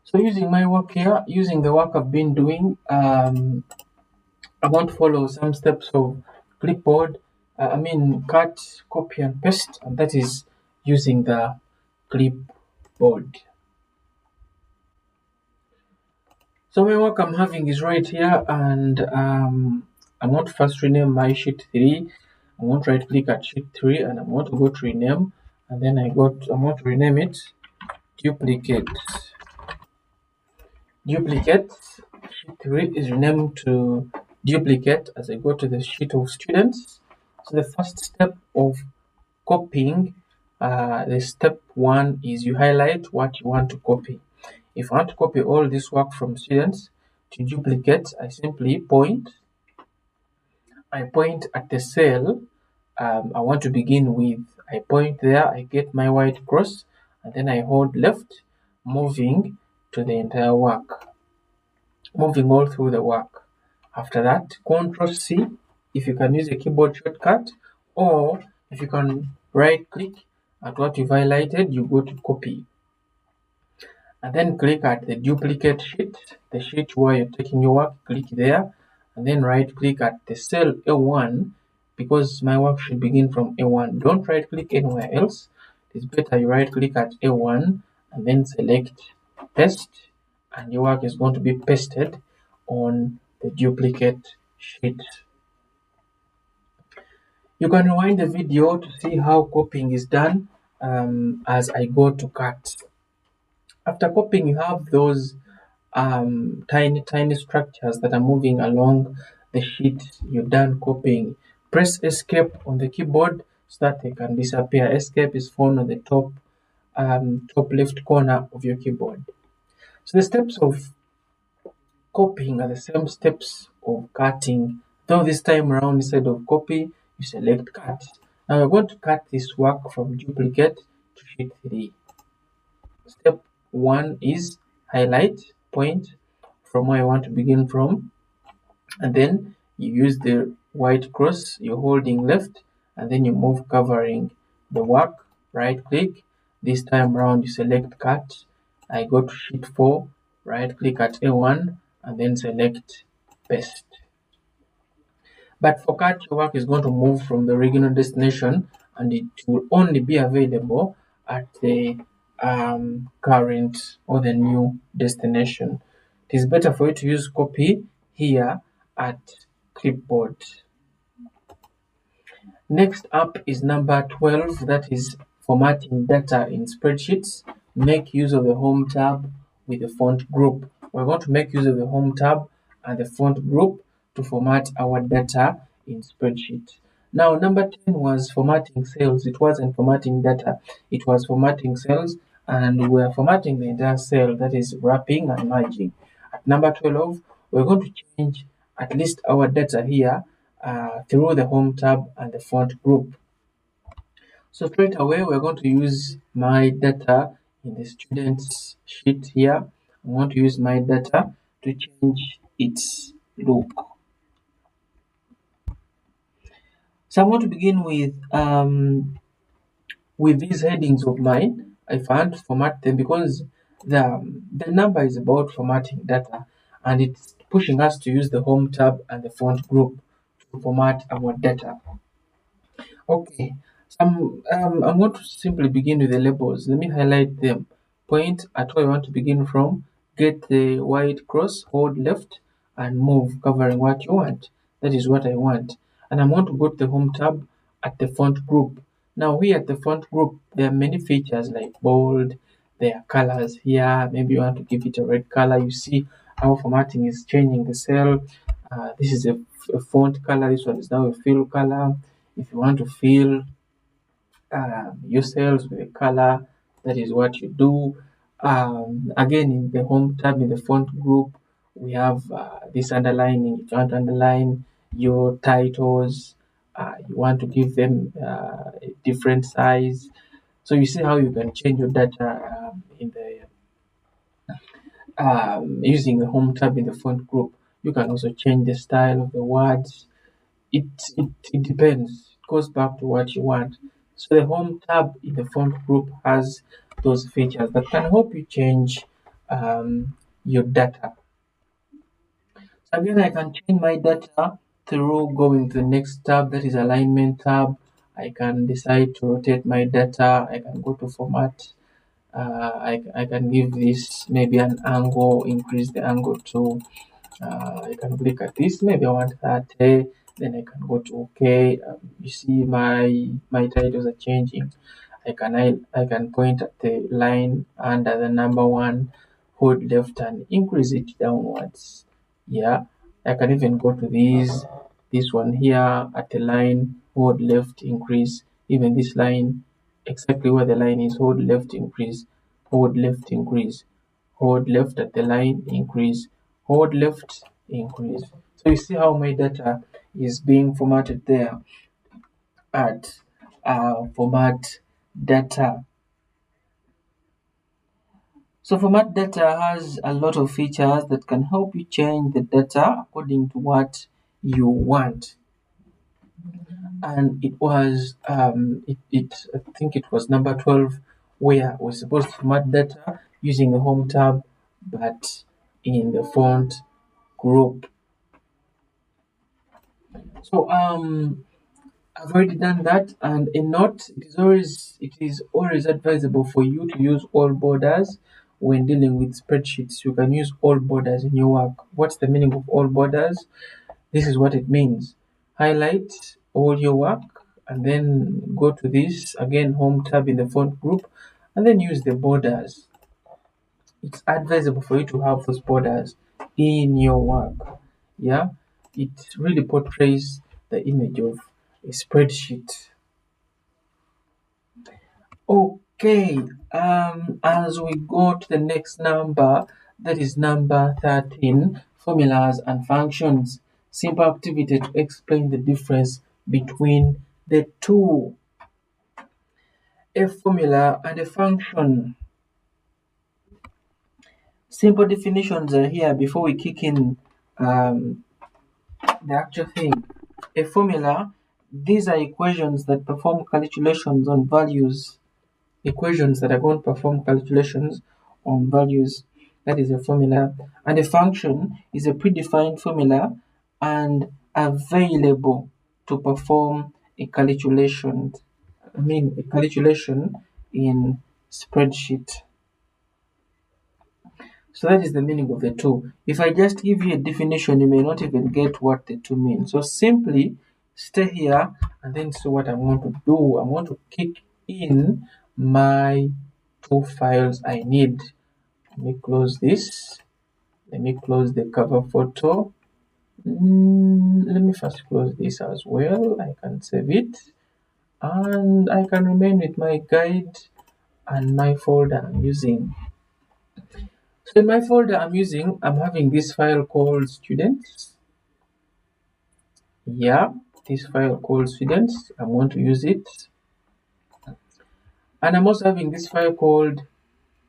So using my work here, using the work I've been doing, I want to follow some steps of clipboard. Cut, copy, and paste, and that is using the clipboard. So my work I'm having is right here, and I want to first rename my sheet 3. I want to right click at sheet 3, and I want to go to rename, and then I want to rename it duplicate. Duplicate sheet 3 is renamed to duplicate as I go to the sheet of students. So the first step of copying, the step 1 is you highlight what you want to copy. If I want to copy all this work from students to duplicate, I simply point at the cell I want to begin with. I point there, I get my white cross, and then I hold left, moving to the entire work, moving all through the work. After that, Ctrl C if you can use a keyboard shortcut, or if you can right click at what you've highlighted, you go to copy. And then click at the duplicate sheet, the sheet where you're taking your work, click there, and then right click at the cell A1, because my work should begin from A1. Don't right click anywhere else. It's better you right click at A1 and then select paste, and your work is going to be pasted on the duplicate sheet. You can rewind the video to see how copying is done as I go to cut. After copying, you have those tiny structures that are moving along the sheet you're done copying. Press escape on the keyboard so that they can disappear. Escape is found on the top left corner of your keyboard. So the steps of copying are the same steps of cutting, though this time around instead of copy you select cut. Now we're going to cut this work from duplicate to sheet 3. Step 1 is highlight, point from where I want to begin from, and then you use the white cross, you're holding left, and then you move covering the work, right click. This time around you select cut. I go to sheet 4, right click at A1, and then select paste. But for cut, your work is going to move from the original destination, and it will only be available at the current or the new destination. It is better for you to use copy here at clipboard. Next up is number 12, that is formatting data in spreadsheets. Make use of the home tab with the font group. We're going to make use of the home tab and the font group to format our data in spreadsheet. Now, number 10 was formatting cells. It wasn't formatting data, it was formatting cells, and we're formatting the entire cell, that is wrapping and merging. At number 12, we're going to change at least our data here through the home tab and the font group. So straight away, we're going to use my data in the students sheet here. I want to use my data to change its look. So I'm going to begin with these headings of mine. I want to format them because the number is about formatting data, and it's pushing us to use the home tab and the font group to format our data. Okay, so I'm going to simply begin with the labels. Let me highlight them. Point at where I want to begin from, get the white cross, hold left, and move, covering what you want. That is what I want. And I'm going to go to the home tab at the font group. Now here at the font group, there are many features like bold, there are colors here. Maybe you want to give it a red color. You see how formatting is changing the cell. This is a font color. This one is now a fill color. If you want to fill your cells with a color, that is what you do. Again, in the home tab in the font group, we have this underlining. If you want to underline your titles, you want to give them a different size. So you see how you can change your data in the using the home tab in the font group. You can also change the style of the words. It depends. It goes back to what you want. So the home tab in the font group has those features that can help you change your data. So again, I can change my data through going to the next tab, that is alignment tab. I can decide to rotate my data. I can go to format. I can give this maybe an angle, increase the angle to I can click at this. Maybe I want 30. Then I can go to OK. You see my titles are changing. I can point at the line under the number one, hold left and increase it downwards. Yeah, I can even go to this one here at the line, hold left, increase. Even this line, exactly where the line is, hold left, increase, hold left, increase, hold left at the line, increase, hold left, increase. So you see how my data is being formatted there at format data. So format data has a lot of features that can help you change the data according to what you want. And it was I think it was number 12 where we're supposed to format data using the home tab but in the font group. So I've already done that, and a note, it is always advisable for you to use all borders when dealing with spreadsheets. You can use all borders in your work. What's the meaning of all borders? This is what it means. Highlight all your work and then go to this again home tab in the font group and then use the borders. It's advisable for you to have those borders in your work. Yeah, it really portrays the image of a spreadsheet. Okay, as we go to the next number, that is number 13, formulas and functions. Simple activity to explain the difference between the two. A formula and a function. Simple definitions are here before we kick in the actual thing. A formula, these are equations that perform calculations on values. Equations that are going to perform calculations on values. That is a formula. And a function is a predefined formula and available to perform a calculation. A calculation in spreadsheet. So that is the meaning of the two. If I just give you a definition, you may not even get what the two mean. So simply stay here and then see what I'm going to do. I'm going to kick in my two files I need. Let me close this. Let me close the cover photo. Let me first close this as well. I can save it. And I can remain with my guide and my folder I'm using. So in my folder I'm having this file called students. Yeah, this file called students. I'm going to use it. And I'm also having this file called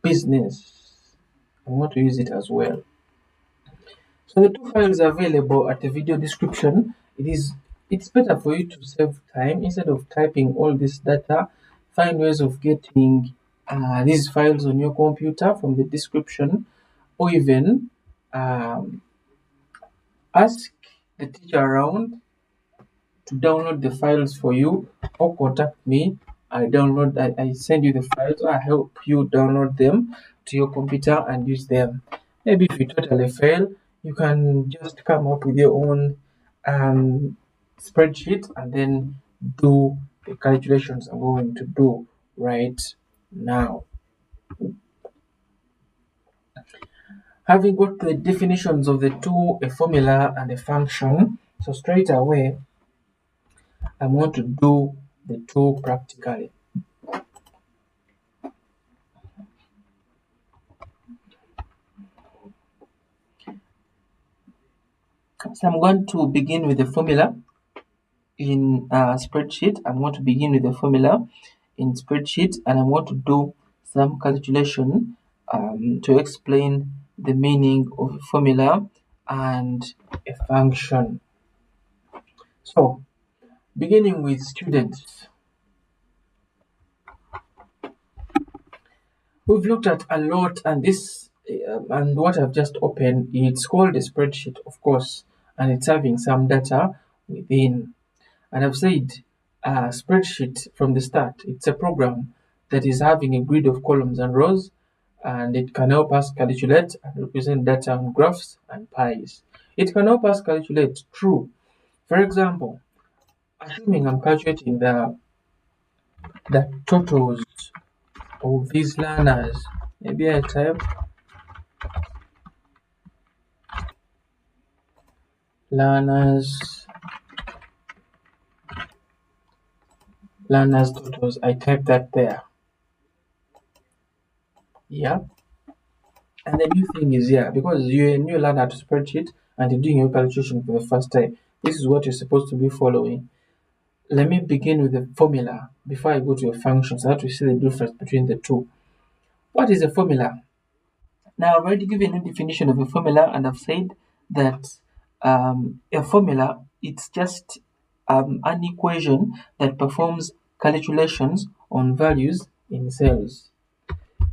business. I want to use it as well. So the two files are available at the video description. It's better for you to save time instead of typing all this data. Find ways of getting these files on your computer from the description, or even ask the teacher around to download the files for you, or contact me. I send you the files, or I help you download them to your computer and use them. Maybe if you totally fail, you can just come up with your own spreadsheet and then do the calculations I'm going to do right now. Having got the definitions of the two, a formula and a function, so straight away I want to do the two practically. So I'm going to begin with the formula in a spreadsheet. I'm going to begin with the formula in spreadsheet, and I want to do some calculation to explain the meaning of a formula and a function. So, beginning with students, we've looked at a lot, and this and what I've just opened, it's called a spreadsheet, of course, and it's having some data within. And I've said spreadsheet from the start. It's a program that is having a grid of columns and rows, and it can help us calculate and represent data on graphs and pies. It can help us calculate true. For example, assuming I'm calculating the totals of these learners, maybe I type learners totals. I type that there. Yeah. And the new thing is, yeah, because you're a new learner to spreadsheet and you're doing your calculation for the first time, this is what you're supposed to be following. Let me begin with the formula before I go to a function so that we see the difference between the two. What is a formula? Now, I've already given a definition of a formula, and I've said that a formula, it's just an equation that performs calculations on values in cells.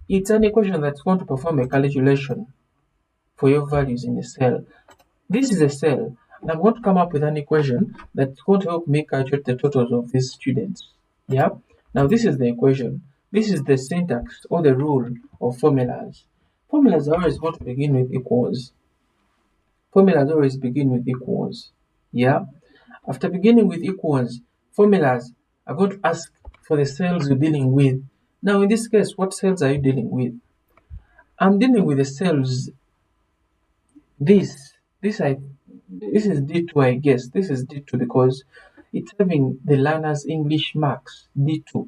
It's an equation that's going to perform a calculation for your values in a cell. This is a cell, and I'm going to come up with an equation that's going to help me calculate the totals of these students. Yeah. Now this is the equation. This is the syntax or the rule of formulas. Formulas are always going to begin with equals. Formulas always begin with equals. Yeah. After beginning with equals, formulas are going to ask for the cells you're dealing with. Now in this case, what cells are you dealing with? I'm dealing with the cells. This this I this is D2, I guess. This is D2 because it's having the learner's English marks, D2.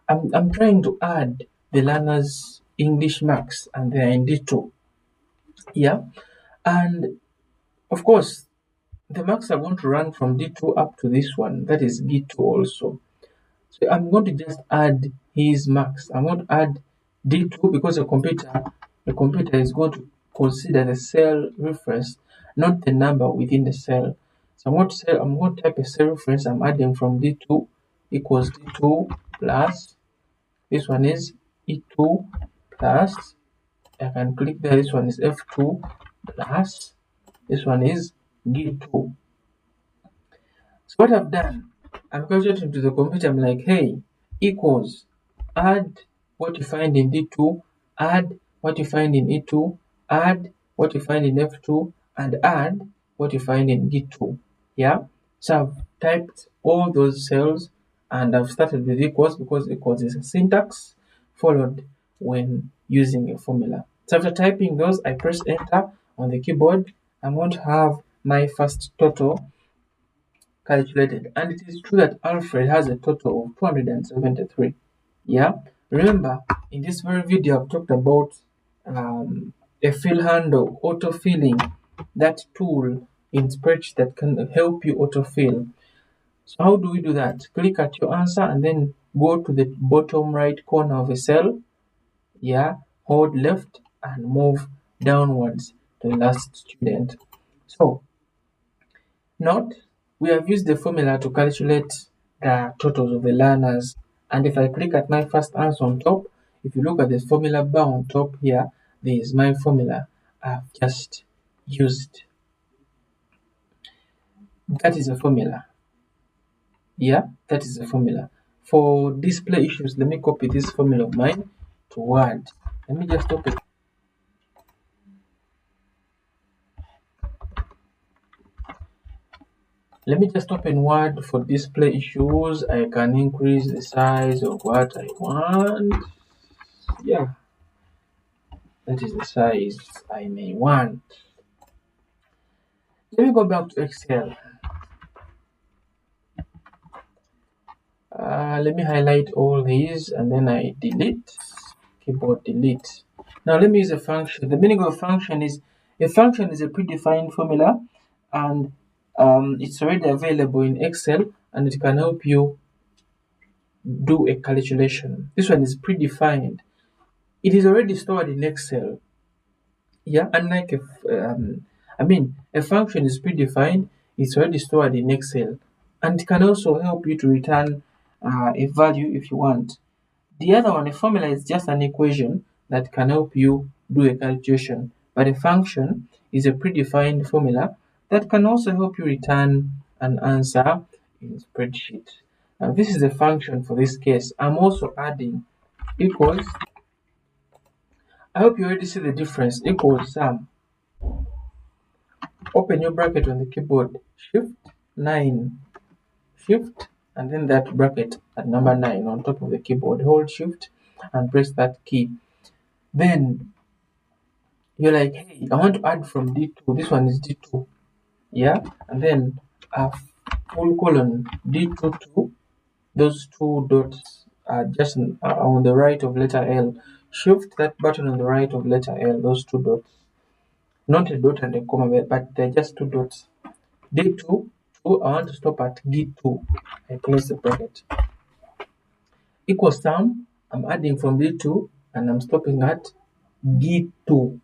I'm trying to add the learner's English marks and they're in D2. Yeah. And of course, the marks are going to run from D2 up to this one. That is D2 also. So I'm going to just add his marks. I'm going to add D2 because the computer is going to consider the cell reference, not the number within the cell. So I'm going to type a cell reference. I'm adding from D2 equals D2 plus, this one is E2 plus, I can click there, this one is F2 plus, this one is D2. So what I've done, I'm calculating to the computer. I'm like, hey, equals, add what you find in D2, add what you find in E2, add what you find in F2, and add what you find in D2. Yeah. So I've typed all those cells and I've started with equals because equals is a syntax followed when using a formula. So after typing those, I press enter on the keyboard. I'm going to have my first total calculated, and it is true that Alfred has a total of 273. Yeah, remember in this very video I've talked about a fill handle, auto-filling, that tool in spreadsheet that can help you auto-fill. So how do we do that? Click at your answer and then go to the bottom right corner of a cell. Yeah, hold left and move downwards to the last student. So note, we have used the formula to calculate the totals of the learners, and if I click at my first answer on top, if you look at the formula bar on top here, there is my formula I've just used. That is a formula. Yeah, that is a formula. For display issues, let me copy this formula of mine to Word. Let me just open. Let me just open Word. For display issues, I can increase the size of what I want. Yeah, that is the size I may want. Let me go back to Excel. Let me highlight all these and then I delete, keyboard delete. Now let me use a function. The meaning of a function is a predefined formula, and it's already available in Excel and it can help you do a calculation. This one is predefined. It is already stored in Excel. Yeah, unlike a function is predefined, it's already stored in Excel, and it can also help you to return a value if you want. The other one, a formula, is just an equation that can help you do a calculation, but a function is a predefined formula that can also help you return an answer in spreadsheet. Now, this is a function for this case. I'm also adding equals. I hope you already see the difference. Equals sum. Open your bracket on the keyboard, shift 9, shift, and then that bracket at number 9 on top of the keyboard. Hold shift and press that key. Then you're like, hey, I want to add from D2. This one is D2. Yeah, and then a full colon D2 2. Those two dots are just on the right of letter L. Shift that button on the right of letter L, those two dots. Not a dot and a comma, but they're just two dots. D2, 2, I want to stop at D2. I close the bracket. Equals sum, I'm adding from D2 and I'm stopping at D2.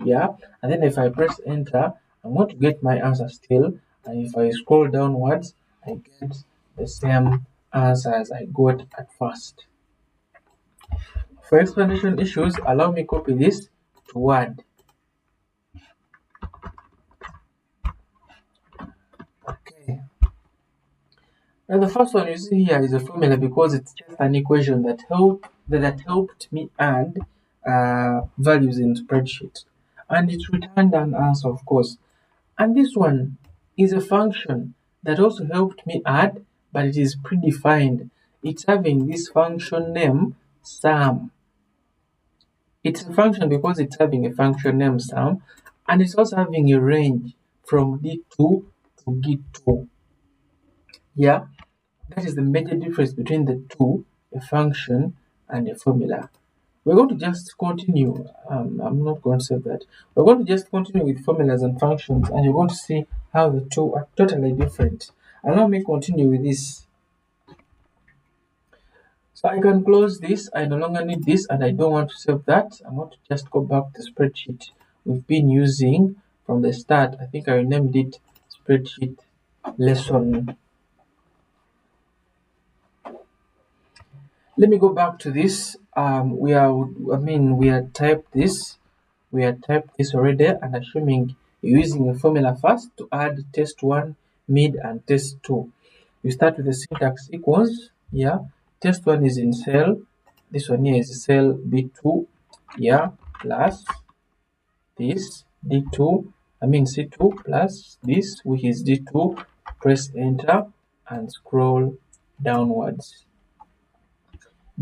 Yeah, and then if I press enter, I'm going to get my answer still. And if I scroll downwards, I get the same answer as I got at first. For explanation issues, allow me copy this to Word. Okay. Now the first one you see here is a formula because it's just an equation that helped me add values in spreadsheet, and it returned an answer, of course. And this one is a function that also helped me add, but it is predefined. It's having this function name sum. It's a function because it's having a function name sum, and it's also having a range from D2 to G2. Yeah, that is the major difference between the two, a function and a formula. We're going to just continue. I'm not going to say that. We're going to just continue with formulas and functions, and you're going to see how the two are totally different. Allow me continue with this. So I can close this. I no longer need this, and I don't want to save that. I want to just go back to the spreadsheet we've been using from the start. I think I renamed it spreadsheet lesson. Let me go back to this. We had typed this. We had typed this already, and assuming you're using a formula first to add test 1, mid, and test 2. You start with the syntax equals. Yeah, test 1 is in cell. This one here is cell B2. Yeah, plus this D2. C2 plus this, which is D2. Press enter and scroll downwards,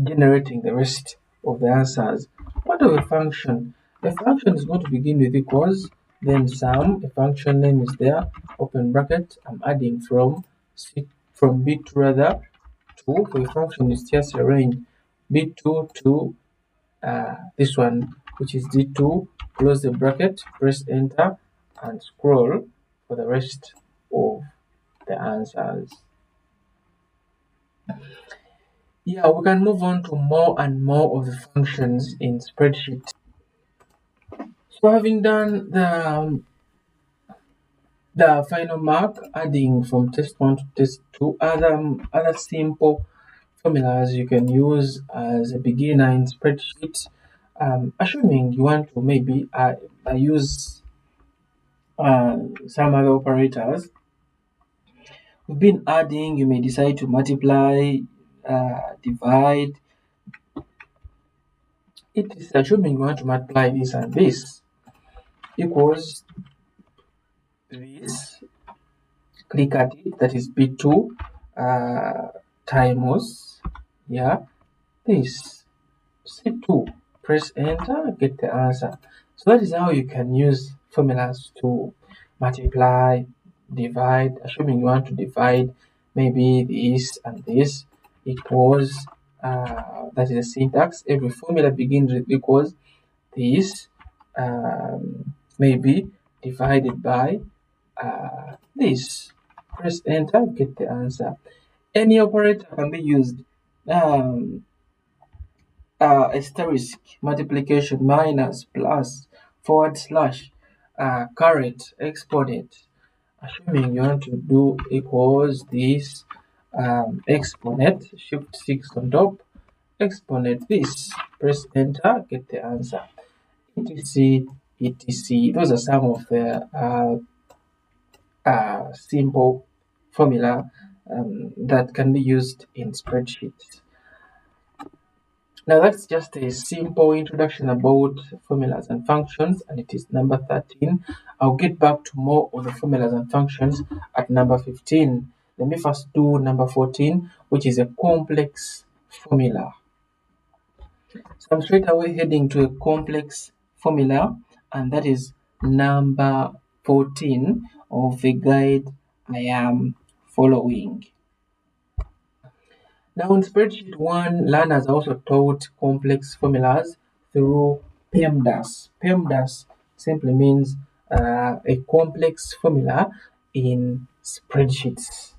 generating the rest of the answers. What of a function? A function is going to begin with equals, then sum, a function name is there, open bracket, I'm adding from B2 rather to, for a function is just a range, B2 to this one, which is D2, close the bracket, press enter, and scroll for the rest of the answers. Yeah, we can move on to more and more of the functions in spreadsheet. So having done the final mark, adding from test 1 to test 2, other simple formulas you can use as a beginner in spreadsheet. Assuming you want to maybe use some other operators. We've been adding, you may decide to multiply, divide. It is assuming you want to multiply this and this equals this, click at it, that is B2 times, yeah, this C2, press enter, get the answer. So that is how you can use formulas to multiply, divide, assuming you want to divide maybe this and this equals, that is the syntax. Every formula begins with equals this, maybe divided by this. Press enter, get the answer. Any operator can be used. Um, Asterisk, multiplication, minus, plus, forward slash, caret, exponent. Assuming you want to do equals this exponent, shift 6 on top, exponent this, press enter, get the answer. etc, etc. Those are some of the simple formula that can be used in spreadsheets. Now that's just a simple introduction about formulas and functions, and it is number 13. I'll get back to more of the formulas and functions at number 15. Let me first do number 14, which is a complex formula. So I'm straight away heading to a complex formula, and that is number 14 of the guide I am following. Now in spreadsheet 1, learners are also taught complex formulas through PEMDAS. PEMDAS simply means a complex formula in spreadsheets.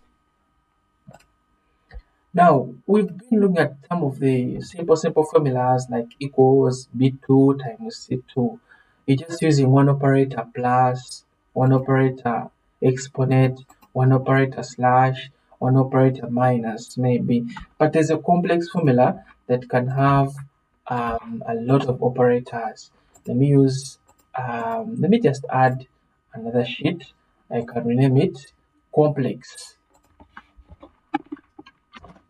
Now, we've been looking at some of the simple formulas like equals B2 times C2. You're just using one operator plus, one operator exponent, one operator slash, one operator minus maybe. But there's a complex formula that can have a lot of operators. Let me just add another sheet. I can rename it complex.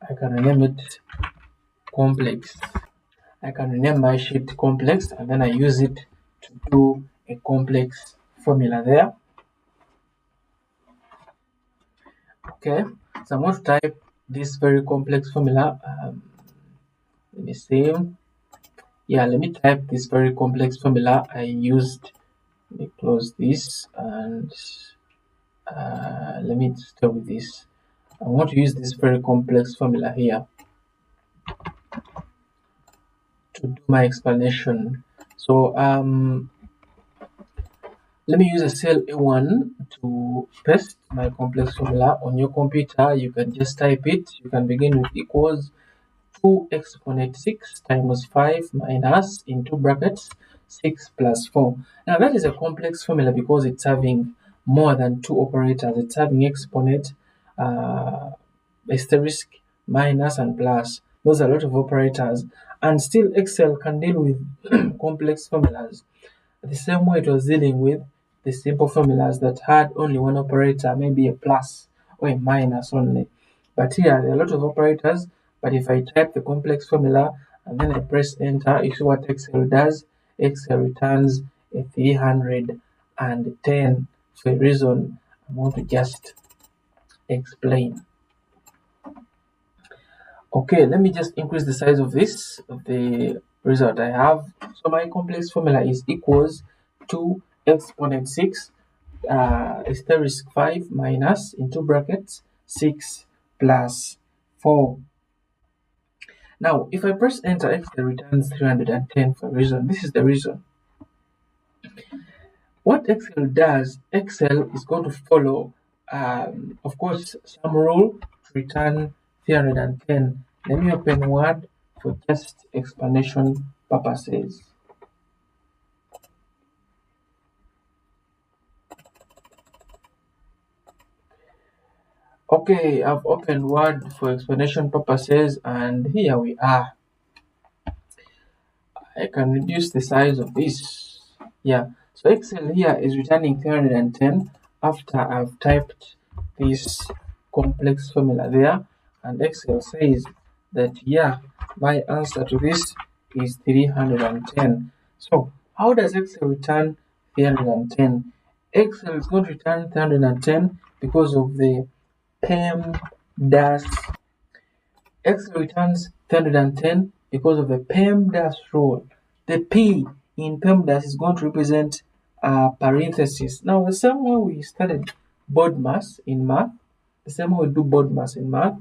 I can rename it complex. I can rename my sheet complex and then I use it to do a complex formula there. Okay, so I'm going to type this very complex formula. Let me see. Yeah, let me type this very complex formula I used. Let me close this and let me start with this. I want to use this very complex formula here to do my explanation. So let me use a cell A1 to paste my complex formula on your computer. You can just type it. You can begin with equals 2 exponent 6 times 5 minus into brackets 6 plus 4. Now that is a complex formula because it's having more than two operators. It's having exponent, asterisk, minus, and plus. Those are a lot of operators. And still Excel can deal with complex formulas the same way it was dealing with the simple formulas that had only one operator, maybe a plus or a minus only. But here there are a lot of operators, but if I type the complex formula and then I press enter, you see what Excel does. Excel returns a 310 for a reason I want to just explain. Okay, let me just increase the size of this, of the result I have. So my complex formula is equals 2 exponent 6 asterisk 5 minus into brackets 6 plus 4. Now, if I press enter, Excel returns 310 for a reason. This is the reason. What Excel does, Excel is going to follow, of course, some rule to return 310. Let me open Word for just explanation purposes. Okay, I've opened Word for explanation purposes and here we are. I can reduce the size of this. Yeah, so Excel here is returning 310 after I've typed this complex formula there, and Excel says that yeah, my answer to this is 310. So how does Excel return 310? Excel is going to return 310 because of the PEMDAS. Excel returns 310 because of the PEMDAS rule. The P in PEMDAS is going to represent parentheses. Now, the same way we studied BODMAS in math, the same way we do BODMAS in math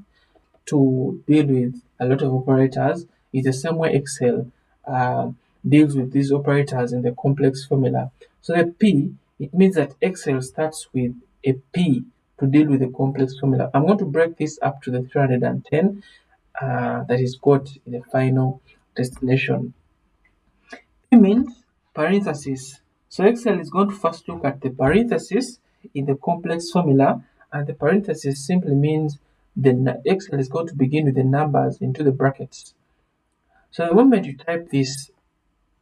to deal with a lot of operators is the same way Excel deals with these operators in the complex formula. So the P, it means that Excel starts with a P to deal with the complex formula. I'm going to break this up to the 310 that is got in the final destination. P means parenthesis. So Excel is going to first look at the parenthesis in the complex formula, and the parenthesis simply means Excel is going to begin with the numbers into the brackets. So the moment you type this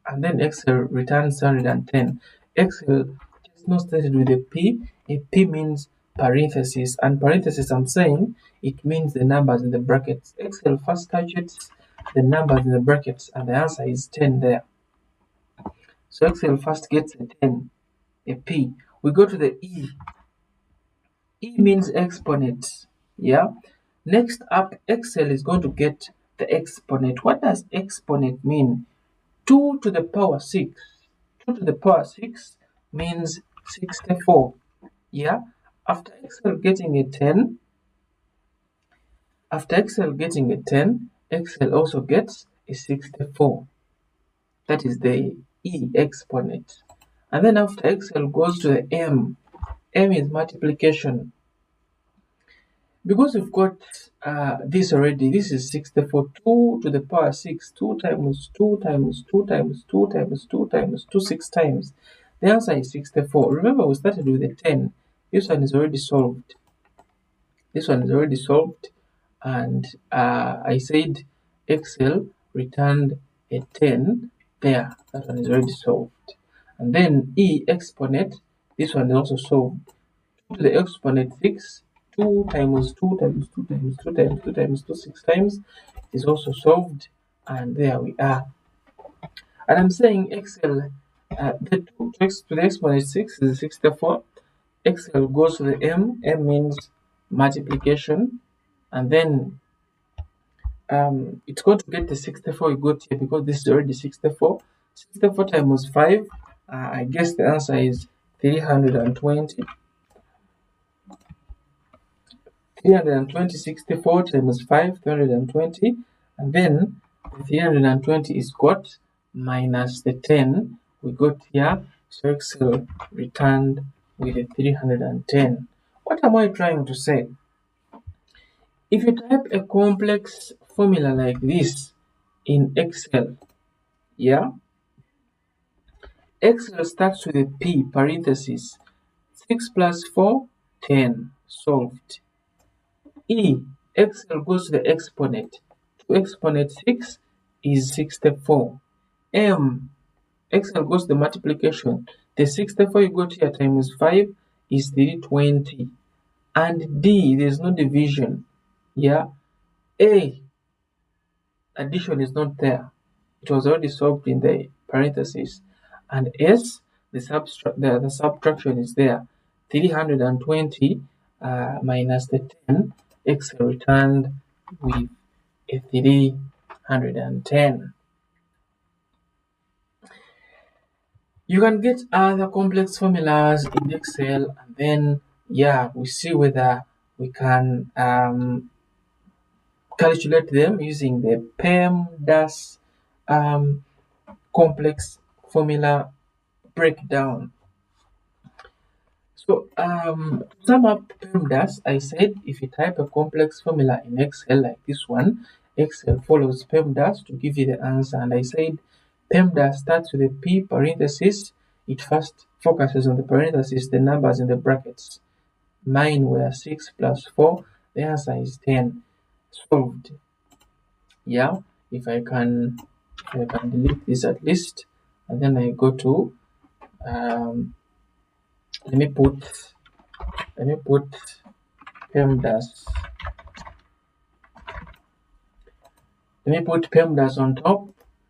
and then Excel returns 110, Excel is not started with a P. A P means parenthesis, and parenthesis, I'm saying, it means the numbers in the brackets. Excel first touches the numbers in the brackets, and the answer is 10 there. So Excel first gets a 10, a P. We go to the E. E means exponent. Yeah. Next up, Excel is going to get the exponent. What does exponent mean? 2 to the power 6. 2 to the power 6 means 64. Yeah. After Excel getting a 10, Excel also gets a 64. That is the E exponent. And then after Excel goes to the M. M is multiplication. Because we've got this already, this is 64. 2 to the power 6. 2 times 2 times 2 times 2 times 2 times 2, 6 times. The answer is 64. Remember, we started with a 10. This one is already solved. And I said Excel returned a 10 there. That one is already solved. And then E exponent, this one is also solved. 2 to the exponent 6, 2 times 2 times 2 times 2 times 2 times 2, 6 times is also solved. And there we are. And I'm saying Excel, the 2 to the exponent 6 is 64. Excel goes to the M. M means multiplication. And then it's going to get the 64 you got here because this is already 64. 64 times 5, I guess the answer is 320. 320, 64 times 5, 320. And then the 320 is got minus the 10 we got here. So Excel returned with a 310. What am I trying to say? If you type a complex formula like this in Excel, yeah, Excel starts with a P parenthesis. 6 plus 4, 10, solved. E, Excel goes to the exponent. 2 exponent 6 is 64. M, Excel goes to the multiplication. The 64 you got here times 5 is 320. And D, there's no division. Yeah. A, addition is not there. It was already solved in the parentheses. And S, the subtraction is there. 320 minus the 10, Excel returned with a 310. You can get other complex formulas in Excel, and then we see whether we can calculate them using the PEMDAS complex formula breakdown. So to sum up PEMDAS, I said if you type a complex formula in Excel like this one, Excel follows PEMDAS to give you the answer. And I said PEMDAS starts with a P parenthesis. It first focuses on the parenthesis, the numbers in the brackets. Mine were 6 plus 4. The answer is 10. Solved. Yeah, if I can delete this at least, and then I go to let me put PEMDAS. Let me put PEMDAS on top.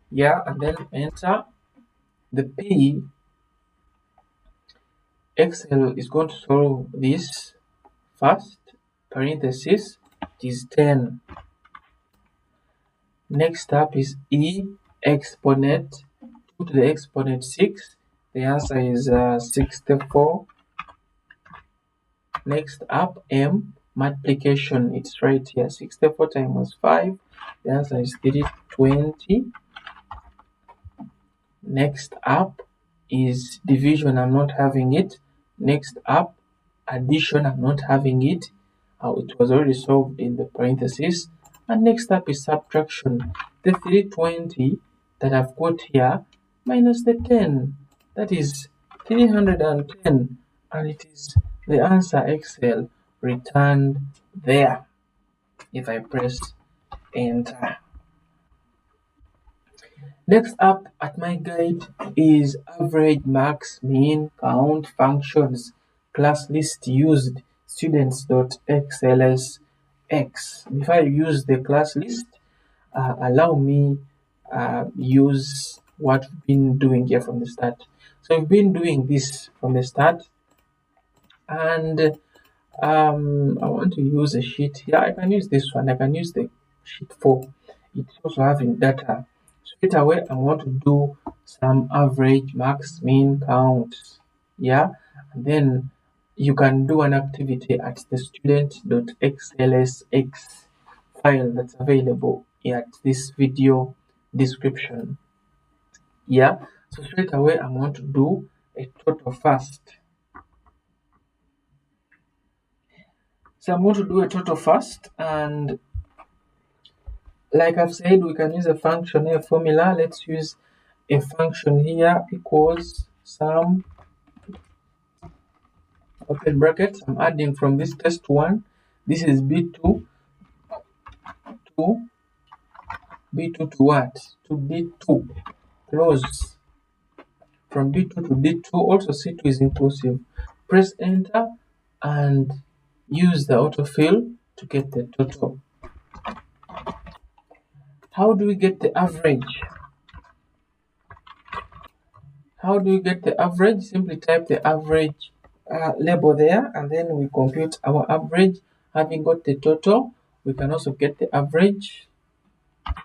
Yeah, and then enter the P. Excel is going to solve this first. Parenthesis is 10. Next up is E exponent 2 to the exponent 6. The answer is 64. Next up, M multiplication. It's right here. 64 times 5. The answer is 320. Next up is division. I'm not having it. Next up, addition, I'm not having it. It was already solved in the parentheses. And next up is subtraction. The 320 that I've got here minus the 10, that is 310, and it is the answer Excel returned there if I press enter. Next up at my guide is average, max, mean, count, functions, class list used, students.xlsx. Before I use the class list, allow me use what we've been doing here from the start. So we've been doing this from the start, and I want to use a sheet here. I can use this one. I can use the sheet 4. It's also having data. Straight away, I want to do some average, max, mean, count. Yeah, and then you can do an activity at the student.xlsx file that's available at this video description. Yeah, so straight away, I want to do a total first. So I'm going to do a total first, and like I've said, we can use a function here, formula. Let's use a function here equals sum, open brackets. I'm adding from this test 1. This is B2 to B2 to what? To D2. Close. From B2 to D2. Also C2 is inclusive. Press enter and use the autofill to get the total. How do we get the average? How do you get the average? Simply type the average label there, and then we compute our average. Having got the total, we can also get the average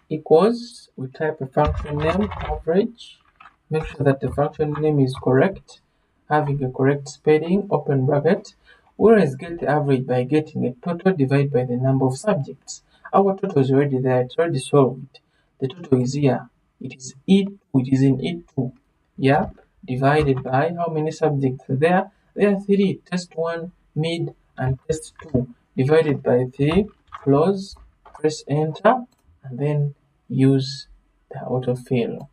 equals, we type a function name, average. Make sure that the function name is correct, having a correct spelling, open bracket. We always get the average by getting a total divided by the number of subjects. Our total is already there, it's already solved. The total is here. It is E2, it is in E2. Yeah, divided by how many subjects are there? There are 3, test 1, mid, and test 2. Divided by 3, close, press enter, and then use the autofill.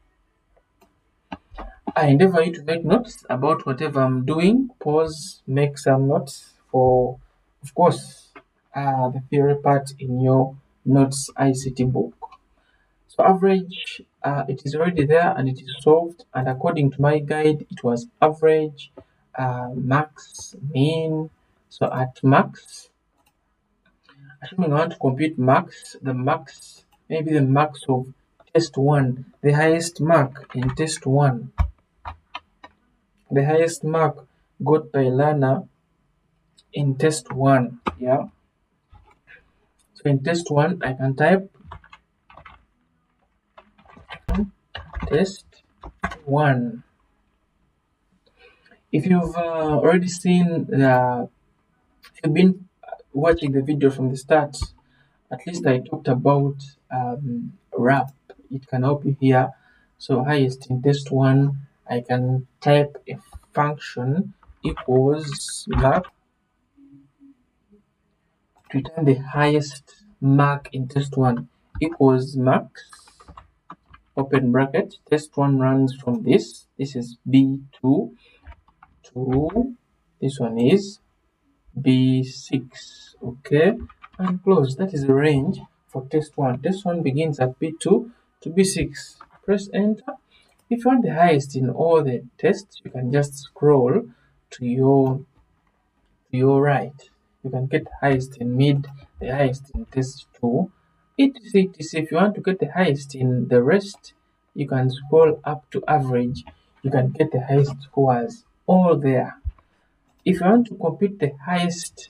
I endeavor you to make notes about whatever I'm doing. Pause, make some notes for, of course, the theory part in your notes ICT book. So average, it is already there and it is solved. And according to my guide, it was average, max, mean. So at max, assuming I want to compute max, the max, maybe the max of test 1, the highest mark in test 1, the highest mark got by learner in test 1. Yeah, so in test 1, I can type test 1. If you've already seen if you've been watching the video from the start, at least I talked about wrap. It can help you here. So highest in test 1, I can type a function equals wrap to return the highest mark in test 1 equals max, open bracket. Test 1 runs from this is B2 to this one is B6, okay, and close. That is the range for test 1. Test 1 begins at B2 to B6. Press enter. If you want the highest in all the tests, you can just scroll to your right. You can get the highest in mid, the highest in test 2, etc. If you want to get the highest in the rest, you can scroll up to average. You can get the highest scores all there. If you want to compute the highest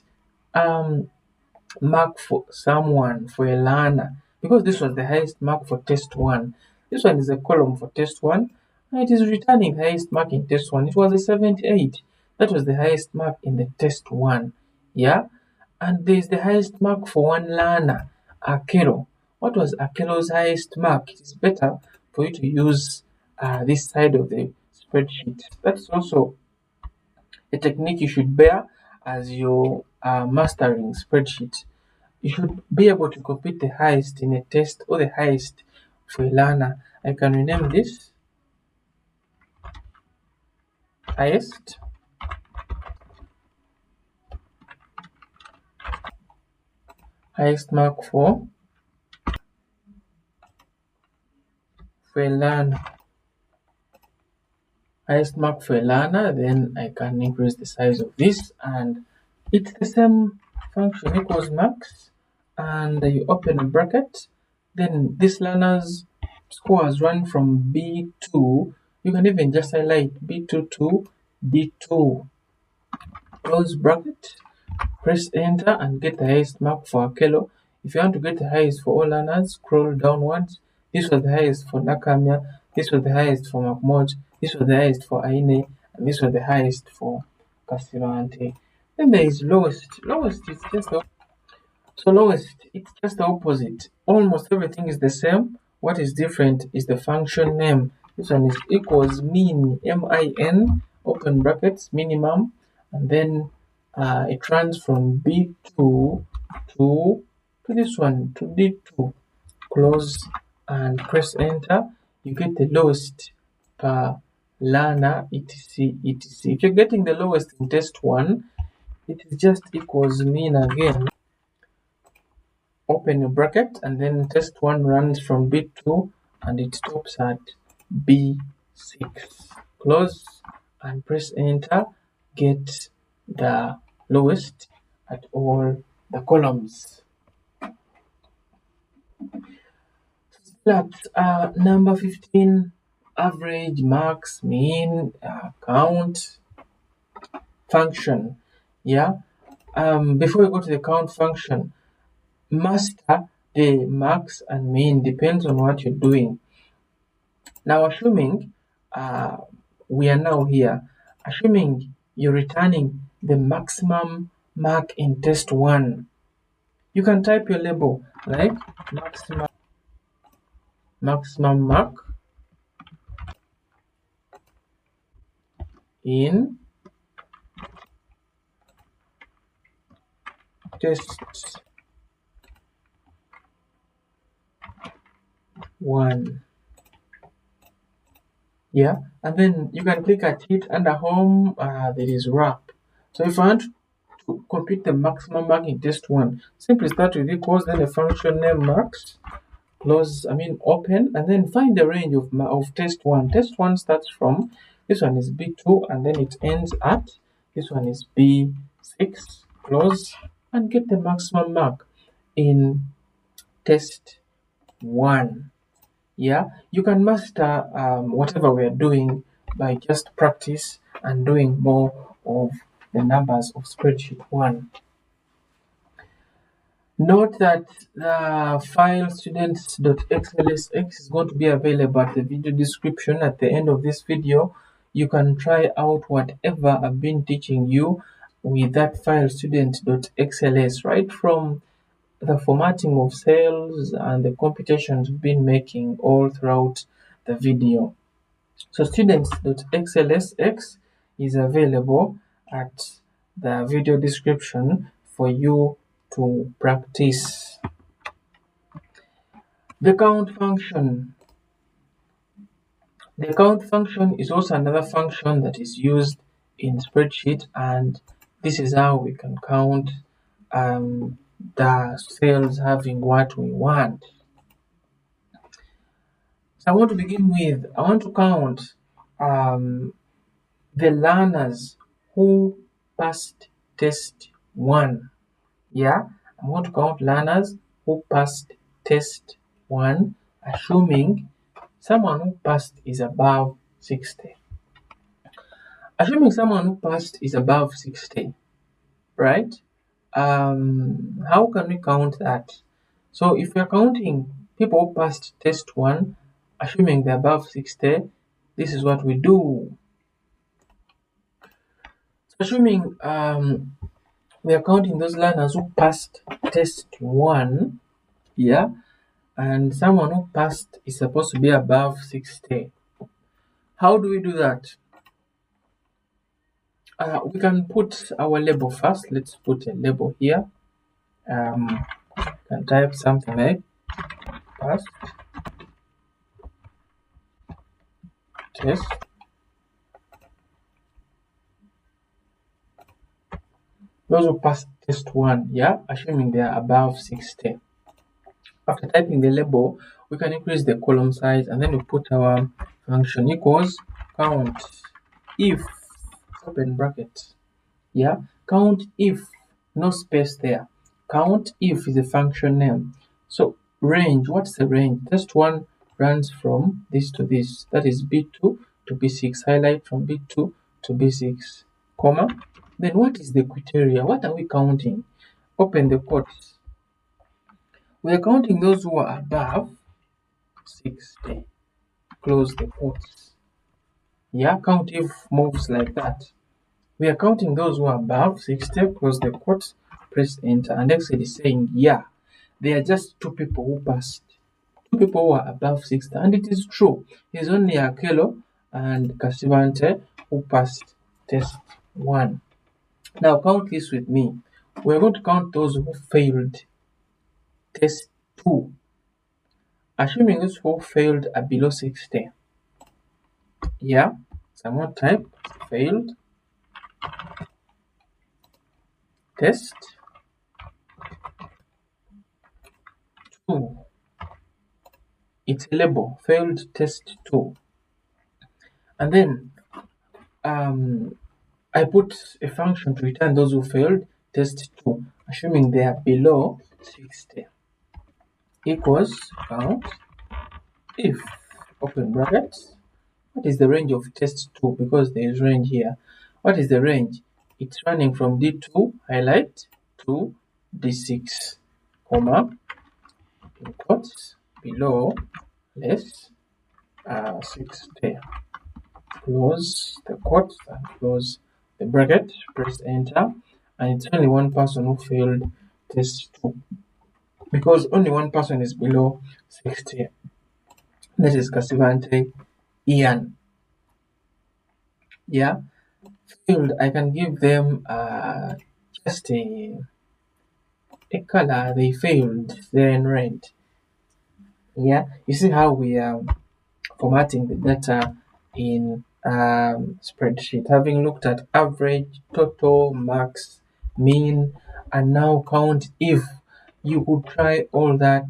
mark for someone, for a learner, because this was the highest mark for test 1, this one is a column for test 1, and it is returning the highest mark in test 1. It was a 78. That was the highest mark in the test 1. Yeah, and there is the highest mark for one learner, Akelo. What was Akelo's highest mark? It is better for you to use this side of the spreadsheet. That's also a technique you should bear. as you are mastering spreadsheet, you should be able to compete the highest in a test or the highest for a learner. I can rename this highest mark for a learner. Highest mark for a learner, then I can increase the size of this, and it's the same function equals max, and you open a bracket. Then this learner's scores run from B2. You can even just highlight B2 to D2. Close bracket. Press enter and get the highest mark for Akelo. If you want to get the highest for all learners, scroll downwards. This was the highest for Nakamia, this was the highest for Mahmoud, this was the highest for Aine, and this was the highest for Kasirante. Then there is lowest. Lowest is just lowest, it's just the opposite. Almost everything is the same. What is different is the function name. This one is equals min, min, open brackets, minimum, and then it runs from B2 to this one, to D2. Close and press enter. You get the lowest per learner, etc, etc. If you're getting the lowest in test 1, it is just equals min again. Open a bracket, and then test 1 runs from B2 and it stops at B6. Close and press enter. Get the lowest at all the columns. At number 15, average, max, mean, count, function. Yeah. Before we go to the count function, master the max and mean depends on what you're doing. Now, assuming we are now here, assuming you're returning the maximum mark in test 1, you can type your label like maximum mark in test 1. Yeah, and then you can click at it under home. There is wrap. So if I want to compute the maximum mark in test 1, simply start with equals, then a function name max, close, open, and then find the range of test 1. Test 1 starts from, this one is B2, and then it ends at, this one is B6, close, and get the maximum mark in test 1. Yeah, you can master whatever we are doing by just practice and doing more of the numbers of spreadsheet 1. Note that the file students.xlsx is going to be available at the video description at the end of this video. You can try out whatever I've been teaching you with that file student.xls, right from the formatting of cells and the computations we've been making all throughout the video. So students.xlsx is available at the video description for you to practice. The count function. The count function is also another function that is used in spreadsheet, and this is how we can count the cells having what we want. So I want to begin with, I want to count the learners who passed test 1. Yeah, I want to count learners who passed test 1, assuming someone who passed is above 60. Assuming someone who passed is above 60, right? How can we count that? So if we're counting people who passed test 1, assuming they're above 60, this is what we do. So assuming we are counting those learners who passed test 1, yeah, and someone who passed is supposed to be above 60. How do we do that? We can put our label first. Let's put a label here. Can type something like past test. Those who pass test 1, yeah, assuming they are above 60. After typing the label, we can increase the column size and then we put our function equals count if, open bracket, yeah, count if, no space there, count if is a function name. So range, what's the range? Test 1 runs from this to this, that is b2 to b6, highlight from b2 to b6, comma, then what is the criteria? What are we counting? Open the quotes. We are counting those who are above 60. Close the quotes. Yeah, count if moves like that. We are counting those who are above 60. Close the quotes. Press enter. And Excel is saying, yeah, there are just 2 people who passed. 2 people who are above 60. And it is true. It's only Akelo and Kasivante who passed test 1. Now count this with me. We're going to count those who failed test 2. Assuming those who failed are below 60. Yeah, someone type failed test 2. It's a label, failed test 2. And then I put a function to return those who failed test 2, assuming they are below 60. Equals count if, open brackets, what is the range of test 2? Because there is range here. What is the range? It's running from D2, highlight, to D6, comma, in quotes, below, less, 60. Close the quotes and close the bracket, press enter, and it's only one person who failed test 2. Because only one person is below 60. That is Kasivante Ian. Yeah, failed. I can give them just a color. They failed. They're in red. Yeah, you see how we are formatting the data in spreadsheet, having looked at average, total, max, mean, and now count if. You could try all that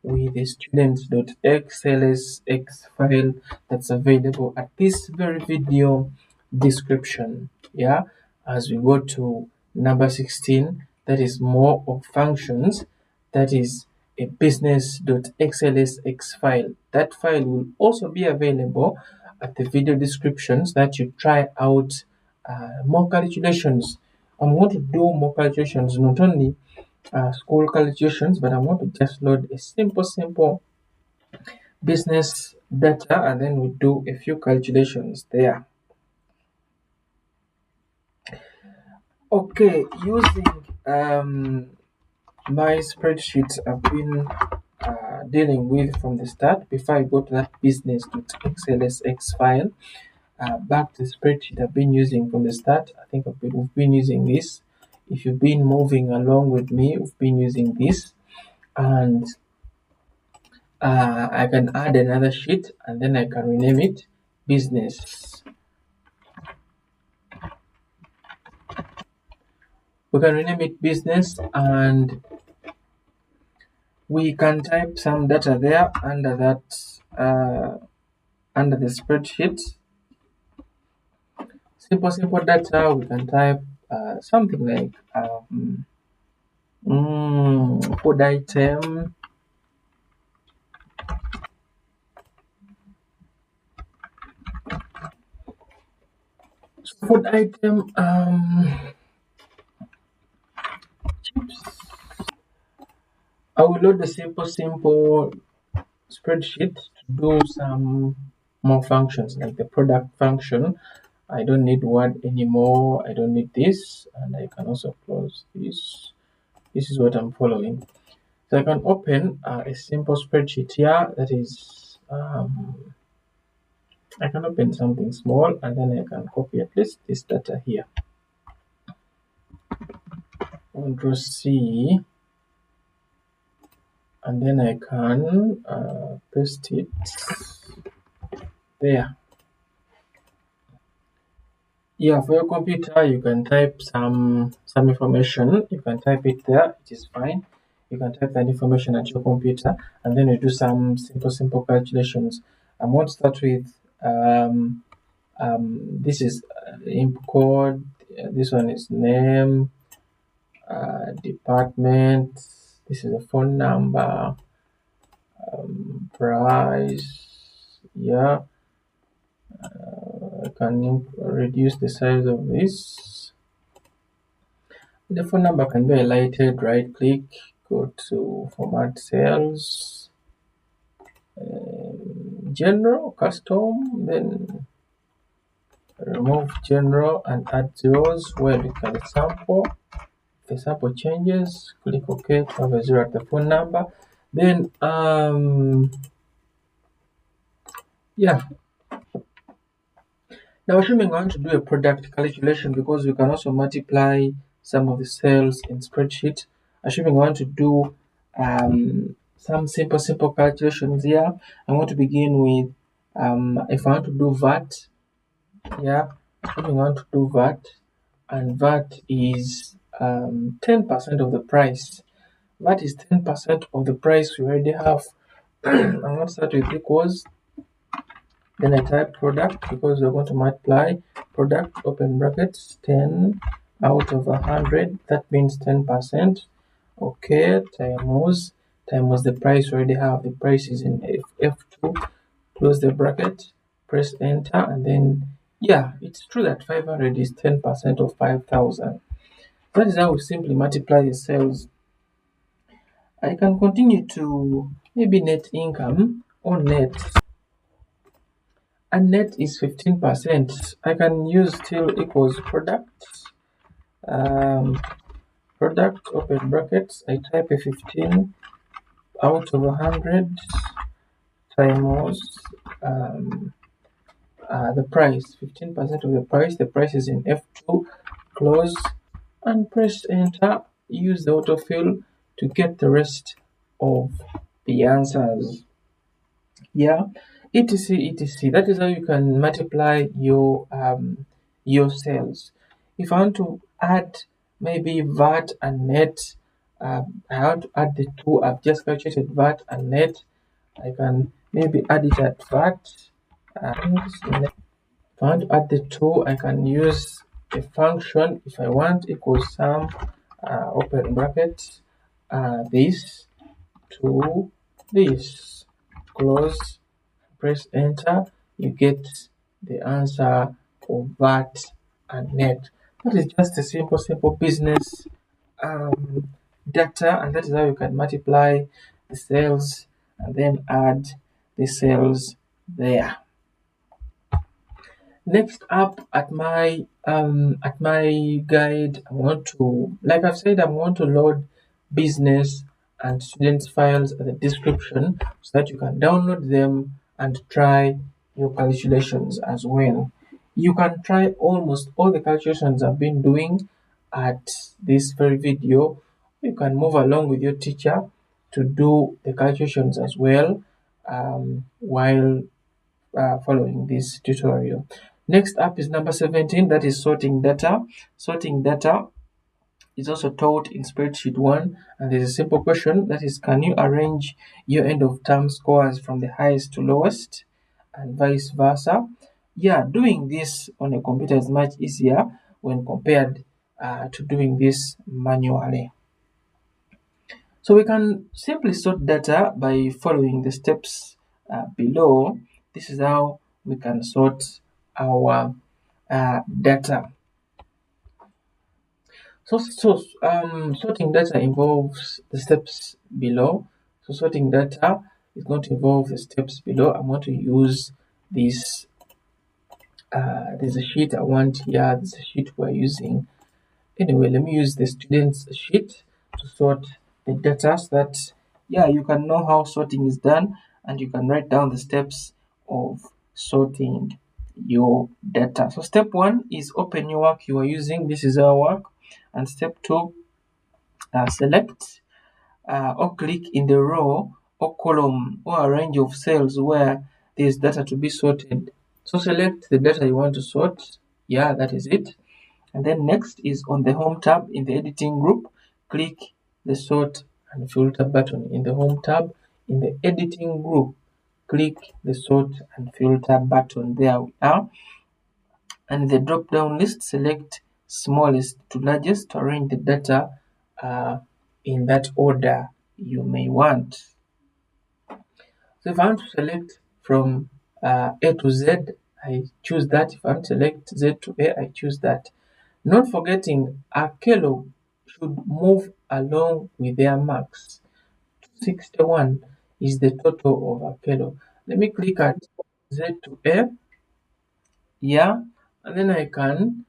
with the students.xlsx file that's available at this very video description. Yeah, as we go to number 16, that is more of functions, that is a business.xlsx file. That file will also be available at the video descriptions that you try out more calculations. I'm going to do more calculations, not only school calculations, but I want to just load a simple business data and then we do a few calculations there. Okay, using my spreadsheet I've been dealing with from the start before I go to that business.xlsx file. Back to the spreadsheet I've been using from the start. I think we've been using this. If you've been moving along with me, we've been using this, and I can add another sheet and then I can rename it business. We can rename it business and we can type some data there under that under the spreadsheet. Simple data. We can type something like food item, food item, chips. I will load the simple spreadsheet to do some more functions like the product function. I don't need word anymore. I don't need this, and I can also close this. This is what I'm following. So I can open a simple spreadsheet here. That is, I can open something small, and then I can copy at least this data here. Ctrl C, and then I can paste it there. Yeah, for your computer, you can type some information. You can type it there. It is fine. You can type that information at your computer, and then you do some simple calculations. I'm going to start with this is input code. This one is name, department. This is a phone number, price. Yeah, I can reduce the size of this. The phone number can be highlighted, right click, go to format cells, general, custom, then remove general and add zeros where we can sample. If the sample changes, click OK to have a zero at the phone number. Then yeah, now assuming I want to do a product calculation, because we can also multiply some of the cells in spreadsheet. Assuming I want to do some simple calculations here, I want to begin with if I want to do VAT. Yeah, assuming I want to do VAT, and VAT is 10% of the price. VAT is 10% of the price we already have. I'm going to start with equals. Then I type product, because we're going to multiply product, open brackets, 10 out of 100. That means 10%. Okay, times the price we already have. The price is in F2. Close the bracket, press enter, and then yeah, it's true that 500 is 10% of 5,000. That is how we simply multiply the cells. I can continue to maybe net income or net. And net is 15%. I can use still equals product, product, open brackets. I type a 15 out of 100 times the price, 15% of the price. The price is in F2. Close and press enter. Use the autofill to get the rest of the answers. Yeah, etc. That is how you can multiply your cells. If I want to add maybe VAT and net, I want to add the two. I've just calculated VAT and net. I can maybe add it at VAT. If I want to add the two, I can use a function. If I want equals sum, open bracket, this to this, close, press enter, you get the answer of VAT and net. That is just a simple business data, and that is how you can multiply the cells and then add the cells there. Next up at my guide, I want to, like I've said, I want to load business and students files at the description so that you can download them and try your calculations as well. You can try almost all the calculations I've been doing at this very video. You can move along with your teacher to do the calculations as well while following this tutorial. Next up is number 17, that is sorting data. Sorting data is also taught in spreadsheet 1, and there's a simple question that is, can you arrange your end of term scores from the highest to lowest and vice versa? Yeah, doing this on a computer is much easier when compared to doing this manually. So we can simply sort data by following the steps below. This is how we can sort our data. So sorting data involves the steps below. So sorting data is going to involve the steps below. I'm going to use this. There's a sheet I want here. There's a sheet we're using. Anyway, let me use the students sheet to sort the data so that you can know how sorting is done, and you can write down the steps of sorting your data. So step 1 is open your work you are using. This is our work. And step 2 select or click in the row or column or a range of cells where there is data to be sorted. So select the data you want to sort. Yeah, that is it. And then next is on the home tab in the editing group, click the sort and filter button. In the home tab in the editing group, click the sort and filter button. There we are. And the drop down list, select smallest to largest to arrange the data in that order you may want. So if I want to select from A to Z, I choose that. If I want to select Z to A, I choose that. Not forgetting, a kilo should move along with their marks. 261 is the total of a kilo. Let me click at Z to A. Yeah, and then I can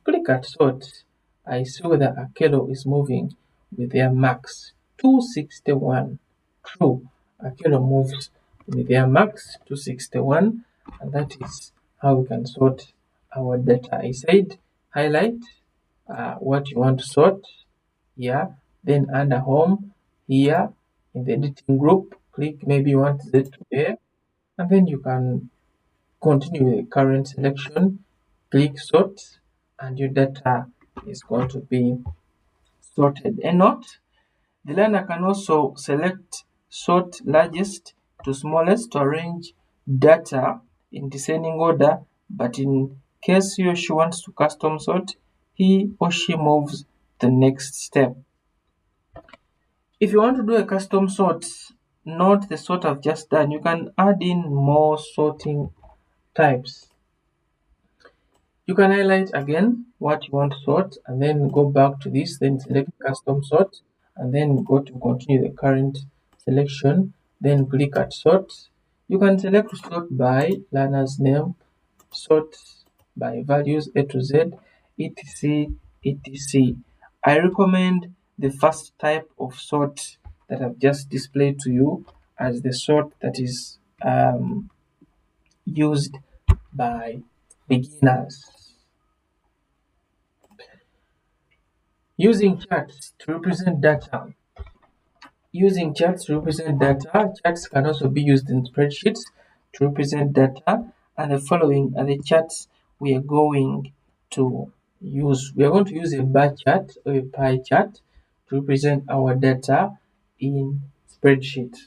click at sort. I see whether a kilo is moving with their max. 261. True. A kilo moves with their max 261, and that is how we can sort our data. I said highlight what you want to sort. Yeah, then under home here in the editing group, click maybe you want Z to A, and then you can continue with the current selection, click sort, and your data is going to be sorted. And note, the learner can also select sort largest to smallest to arrange data in descending order, but in case he or she wants to custom sort, he or she moves the next step. If you want to do a custom sort, not the sort I've just done, you can add in more sorting types. You can highlight again what you want to sort and then go back to this, then select custom sort and then go to continue the current selection, then click at sort. You can select sort by learner's name, sort by values A to Z, etc, etc. I recommend the first type of sort that I've just displayed to you as the sort that is used by beginners. Using charts to represent data. Using charts to represent data, charts can also be used in spreadsheets to represent data, and the following are the charts we are going to use. We are going to use a bar chart or a pie chart to represent our data in spreadsheet.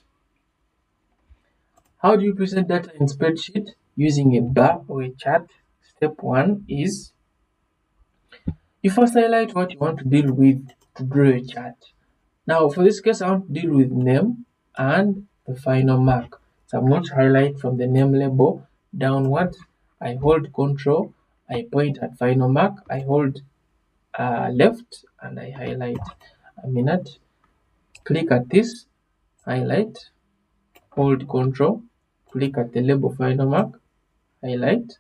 How do you present data in spreadsheet? Using a bar or a chart. Step 1 is you first highlight what you want to deal with to draw a chart. Now for this case I want to deal with name and the final mark. So I'm going to highlight from the name label downwards. I hold Control, I point at final mark, I hold left and I highlight a minute. Click at this, highlight, hold Control, click at the label final mark, highlight.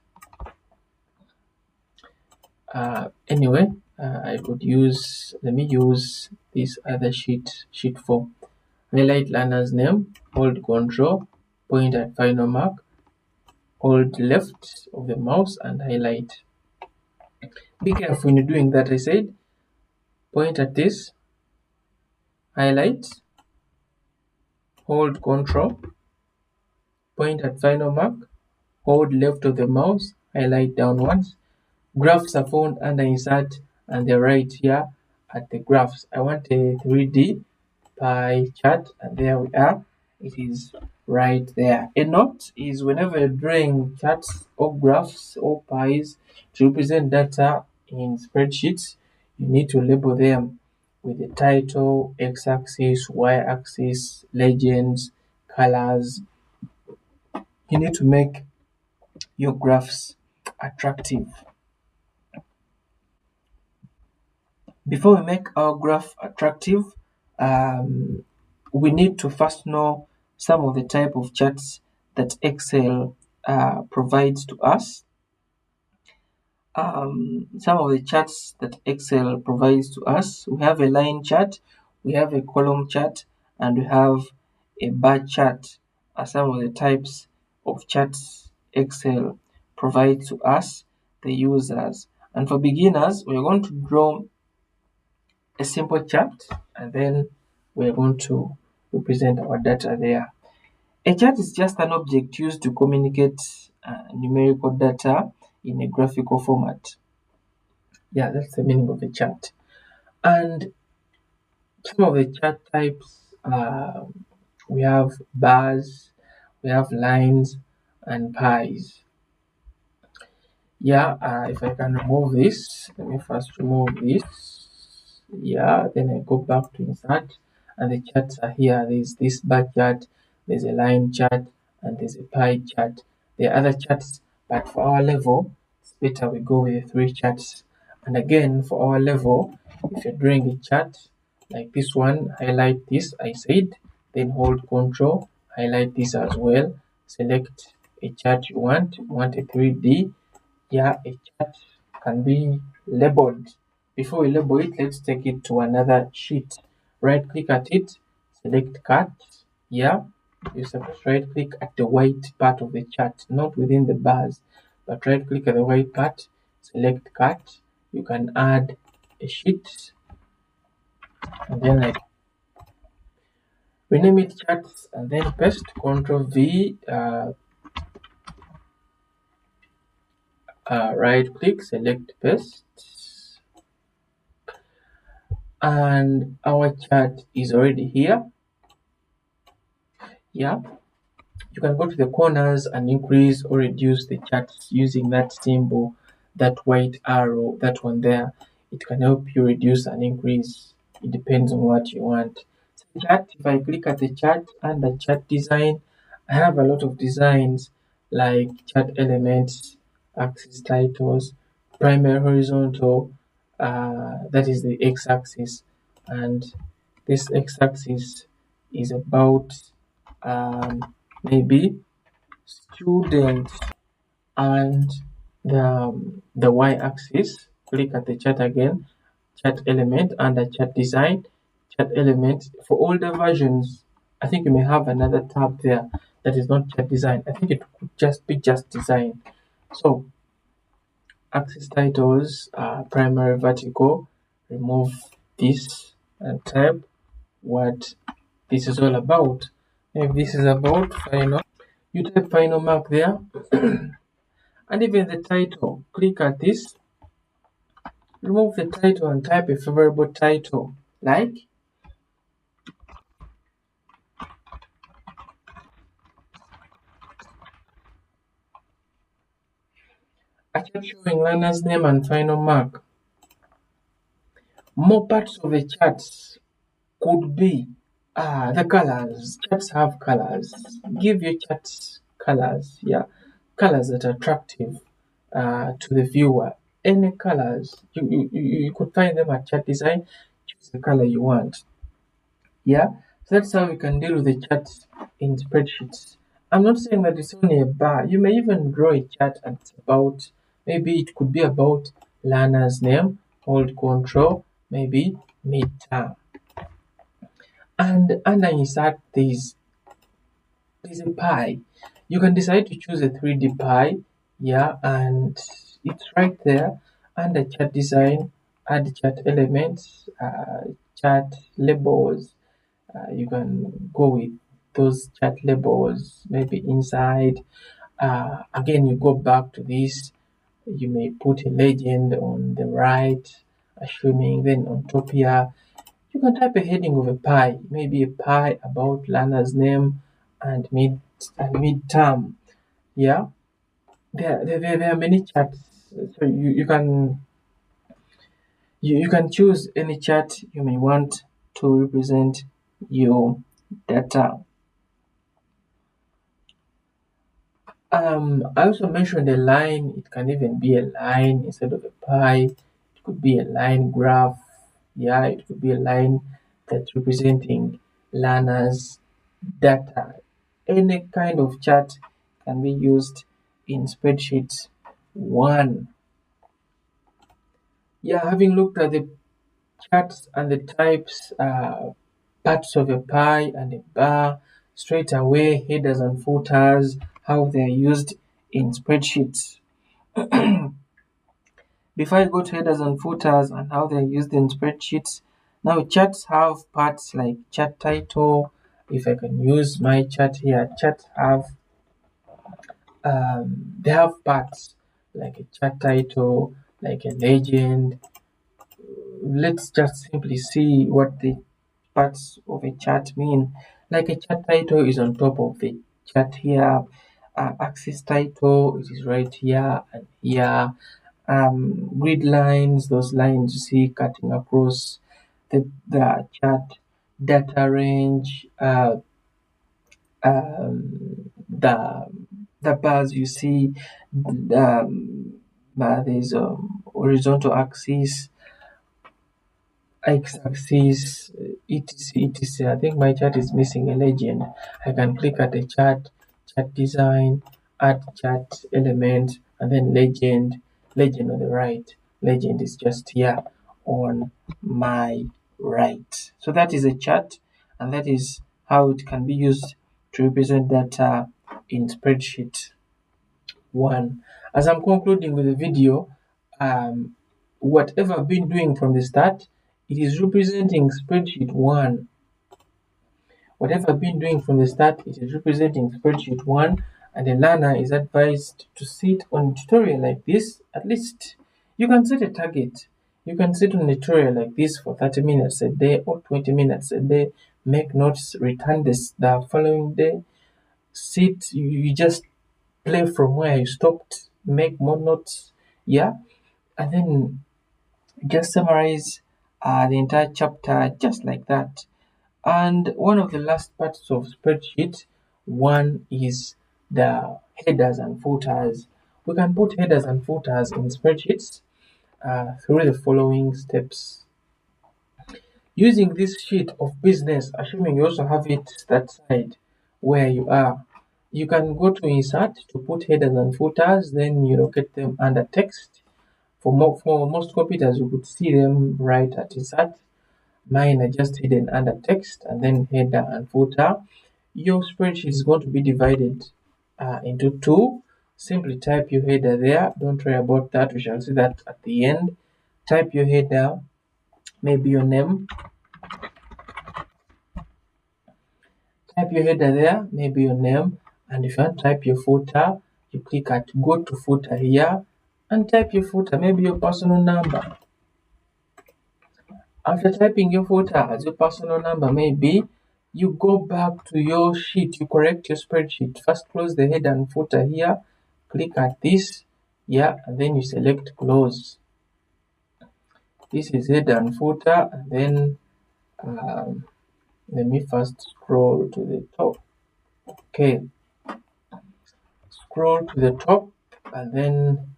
Anyway, I would use, let me use this other sheet 4. Highlight learner's name, hold Control, point at final mark, hold left of the mouse and highlight. Be careful when you're doing that. I said point at this, highlight, hold Control, point at final mark, hold left of the mouse, highlight downwards. Graphs are found under insert and they're right here at the graphs. I want a 3D pie chart and there we are. It is right there. A note is whenever you're drawing charts or graphs or pies to represent data in spreadsheets, you need to label them with the title, x-axis, y-axis, legends, colors. You need to make your graphs attractive. Before we make our graph attractive, we need to first know some of the type of charts that Excel provides to us. Some of the charts that Excel provides to us, we have a line chart, we have a column chart, and we have a bar chart are some of the types of charts Excel provides to us, the users. And for beginners, we're going to draw a simple chart, and then we're going to represent our data there. A chart is just an object used to communicate numerical data in a graphical format. Yeah, that's the meaning of a chart. And some of the chart types, we have bars, we have lines, and pies. Yeah, if I can remove this, let me first remove this. Yeah, then I go back to insert, and the charts are here. There's this bar chart, there's a line chart, and there's a pie chart. There are other charts, but for our level, it's better we go with the three charts. And again, for our level, if you're drawing a chart like this one, highlight this, I said, then hold Control, highlight this as well, select a chart you want a 3D. Yeah, a chart can be labeled. Before we label it, let's take it to another sheet. Right click at it, select cut. Yeah, you're supposed to right click at the white part of the chart, not within the bars, but right click at the white part, select cut. You can add a sheet, and then like rename it charts, and then paste, Control V, right click, select paste, and our chart is already here. Yeah, you can go to the corners and increase or reduce the charts using that symbol, that white arrow, that one there. It can help you reduce and increase. It depends on what you want. So chart, if I click at the chart and the chart design, I have a lot of designs like chart elements, axis titles, primary horizontal, that is the x-axis, and this x-axis is about maybe students, and the y-axis, click at the chart again, chart element under chart design, chart element. For older versions, I think you may have another tab there that is not chart design. I think it could just be just design. So axis titles, primary vertical, remove this and type what this is all about. If this is about final, you type final mark there. And even the title, click at this, remove the title and type a favorable title, like a chart showing learner's name and final mark. More parts of the charts could be the colors. Charts have colors. Give your charts colors, yeah, colors that are attractive to the viewer. Any colors, you could find them at chart design. Choose the color you want. Yeah, so that's how you can deal with the charts in spreadsheets. I'm not saying that it's only a bar. You may even draw a chart and it's about, maybe it could be about learner's name, hold control, maybe midterm. And under insert there's a pie. You can decide to choose a 3D pie, yeah, and it's right there under chart design, add chart elements, chart labels. You can go with those chart labels maybe inside. Again, you go back to this, you may put a legend on the right, assuming then on top here you can type a heading of a pie, maybe a pie about learner's name and midterm. Yeah, there are many charts, so you can choose any chart you may want to represent your data. I also mentioned a line. It can even be a line instead of a pie. It could be a line graph. Yeah, it could be a line that's representing learners' data. Any kind of chart can be used in spreadsheets. One. Yeah, having looked at the charts and the types, parts of a pie and a bar, straight away headers and footers, how they're used in spreadsheets. Before I go to headers and footers and how they're used in spreadsheets, Now charts have parts like chart title. If I can use my chart here, charts have they have parts like a chart title, like a legend. Let's just simply see what the parts of a chart mean. Like a chart title is on top of the chart here. Axis title, it is right here and here. Grid lines, those lines you see cutting across the chart. Data range, the bars you see, there's horizontal axis, x-axis, etc. I think my chart is missing a legend. I can click at the chart, chart design, add chart element, and then legend. Legend on the right. Legend is just here on my right. So that is a chart, and that is how it can be used to represent data in spreadsheet 1. As I'm concluding with the video, whatever I've been doing from the start, it is representing spreadsheet 1. Whatever I've been doing from the start, it is representing spreadsheet 1, and the learner is advised to sit on a tutorial like this. At least you can set a target. You can sit on a tutorial like this for 30 minutes a day or 20 minutes a day. Make notes, return this the following day. Sit, you just play from where you stopped, make more notes, yeah, and then just summarize the entire chapter just like that. And one of the last parts of spreadsheet 1 is the headers and footers. We can put headers and footers in spreadsheets through the following steps. Using this sheet of business, assuming you also have it that side where you are, you can go to insert to put headers and footers, then you locate them under text. For most computers, you could see them right at insert. Mine are just hidden under text and then header and footer. Your spreadsheet is going to be divided into two. Simply type your header there. Don't worry about that. We shall see that at the end. Type your header, maybe your name. Type your header there, maybe your name. And if you want to type your footer, you click at go to footer here and type your footer, maybe your personal number. After typing your footer as your personal number maybe, you go back to your sheet, you correct your spreadsheet. First close the header and footer here, click at this, yeah, and then you select close. This is header and footer, and then let me first scroll to the top. Okay, scroll to the top, and then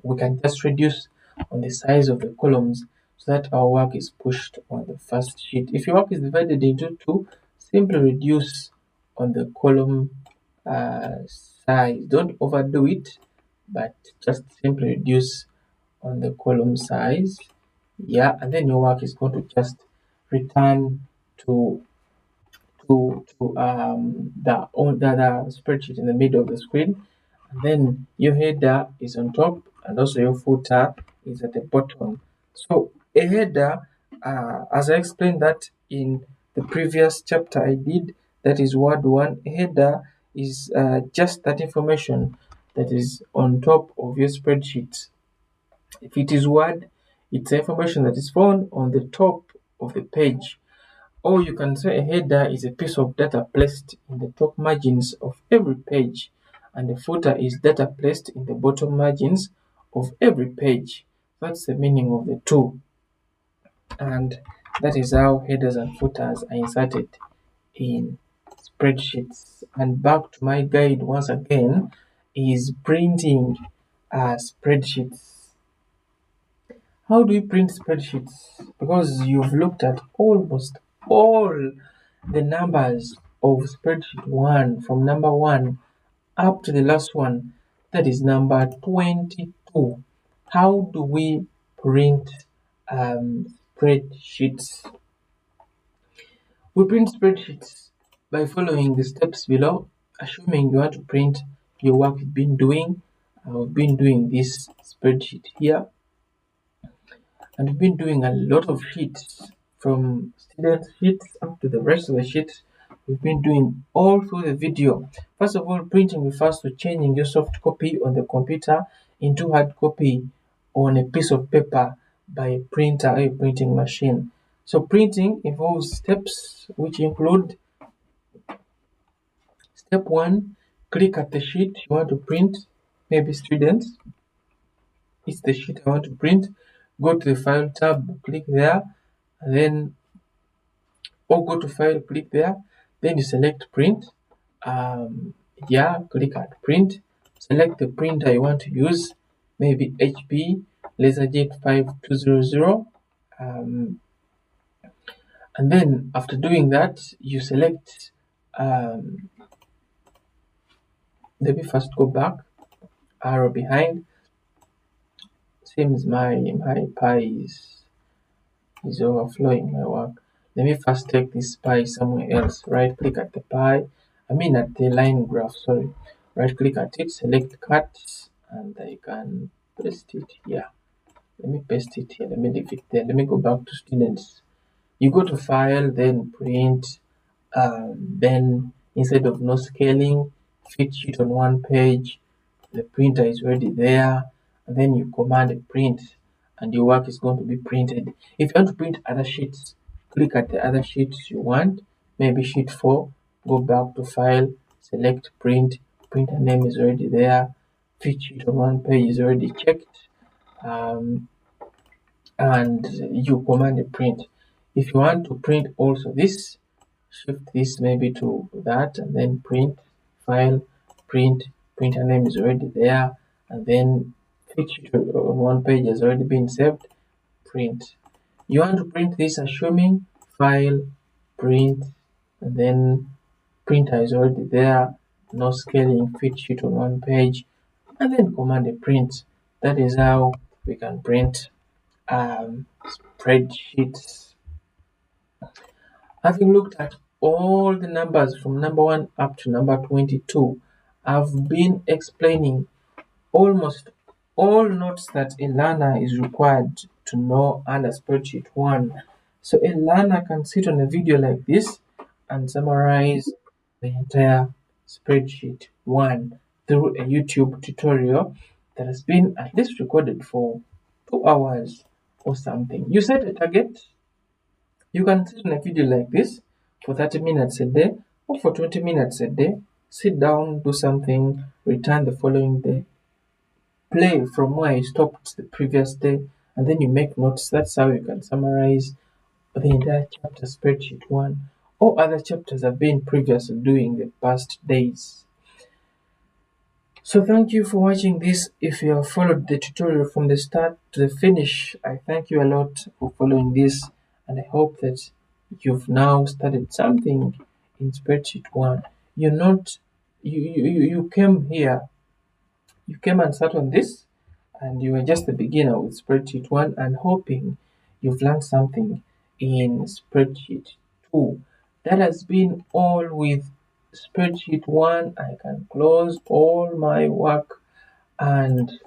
we can just reduce on the size of the columns so that our work is pushed on the first sheet. If your work is divided into two, simply reduce on the column size. Don't overdo it, but just simply reduce on the column size. Yeah, and then your work is going to just return to the spreadsheet in the middle of the screen. And then your header is on top and also your footer is at the bottom. So a header, as I explained that in the previous chapter I did, that is word 1. A header is just that information that is on top of your spreadsheet. If it is word, it's information that is found on the top of the page. Or you can say a header is a piece of data placed in the top margins of every page, and the footer is data placed in the bottom margins of every page. That's the meaning of the two. And that is how headers and footers are inserted in spreadsheets. And back to my guide once again is printing spreadsheets. How do you print spreadsheets? Because you've looked at almost all the numbers of spreadsheet 1 from number 1 up to the last one, that is number 22. How do we print spreadsheets? We print spreadsheets by following the steps below. Assuming you want to print your work you've been doing, I've been doing this spreadsheet here. and we've been doing a lot of sheets from student sheets up to the rest of the sheets. We've been doing all through the video. First of all, printing refers to changing your soft copy on the computer into hard copy on a piece of paper by a printer or a printing machine. So printing involves steps which include step 1, click at the sheet you want to print, maybe students. It's the sheet I want to print. Go to the file tab, click there, and then or go to file, click there, then you select print. Click at print, select the printer you want to use, maybe HP LaserJet 5200. And then after doing that, you select let me first go back, arrow behind. Seems my Pi is overflowing my work. Let me first take this pi somewhere else. Right click at the pi, at the line graph, sorry. Right click at it, select cut, and I can paste it here. Let me paste it here. Let me leave it there. Let me go back to students. You go to file, then print, then instead of no scaling, fit sheet on one page. The printer is already there, and then you command print, and your work is going to be printed. If you want to print other sheets, click at the other sheets you want, maybe sheet 4, go back to file, select print, printer name is already there, fit sheet on one page is already checked, and you command print. If you want to print also this, shift this maybe to that, and then print, file, print, printer name is already there, and then feature on one page has already been saved, print. You want to print this assuming file, print, and then printer is already there, no scaling, fit sheet on one page, and then command print. That is how we can print spreadsheets. Having looked at all the numbers from number 1 up to number 22, I've been explaining almost all notes that a learner is required to know under spreadsheet 1. So a learner can sit on a video like this and summarize the entire spreadsheet 1 through a YouTube tutorial that has been at least recorded for 2 hours or something. You set a target. You can sit on a video like this for 30 minutes a day or for 20 minutes a day. Sit down, do something, return the following day. Play from where you stopped the previous day, and then you make notes. That's how you can summarize the entire chapter spreadsheet 1 or other chapters have been previous during the past days. So thank you for watching this. If you have followed the tutorial from the start to the finish, I thank you a lot for following this, and I hope that you've now started something in spreadsheet 1. You're not you came here, you came and sat on this, and you were just a beginner with spreadsheet 1 and hoping you've learned something in spreadsheet 2. That has been all with spreadsheet 1. I can close all my work and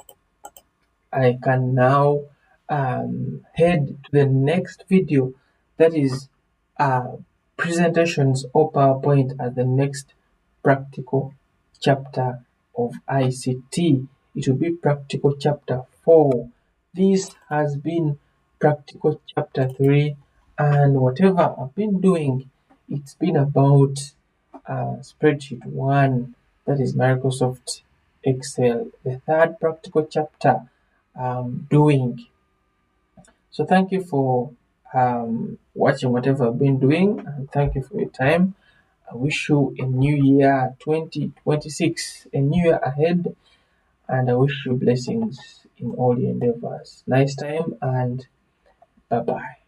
I can now head to the next video, that is presentations or PowerPoint as the next practical chapter of ICT. It will be practical chapter 4. This has been practical chapter 3, and whatever I've been doing, it's been about spreadsheet 1, that is Microsoft Excel, the third practical chapter doing. So thank you for watching whatever I've been doing, and thank you for your time. I wish you a new year 2026, a new year ahead, and I wish you blessings in all your endeavors. Nice time, and bye bye.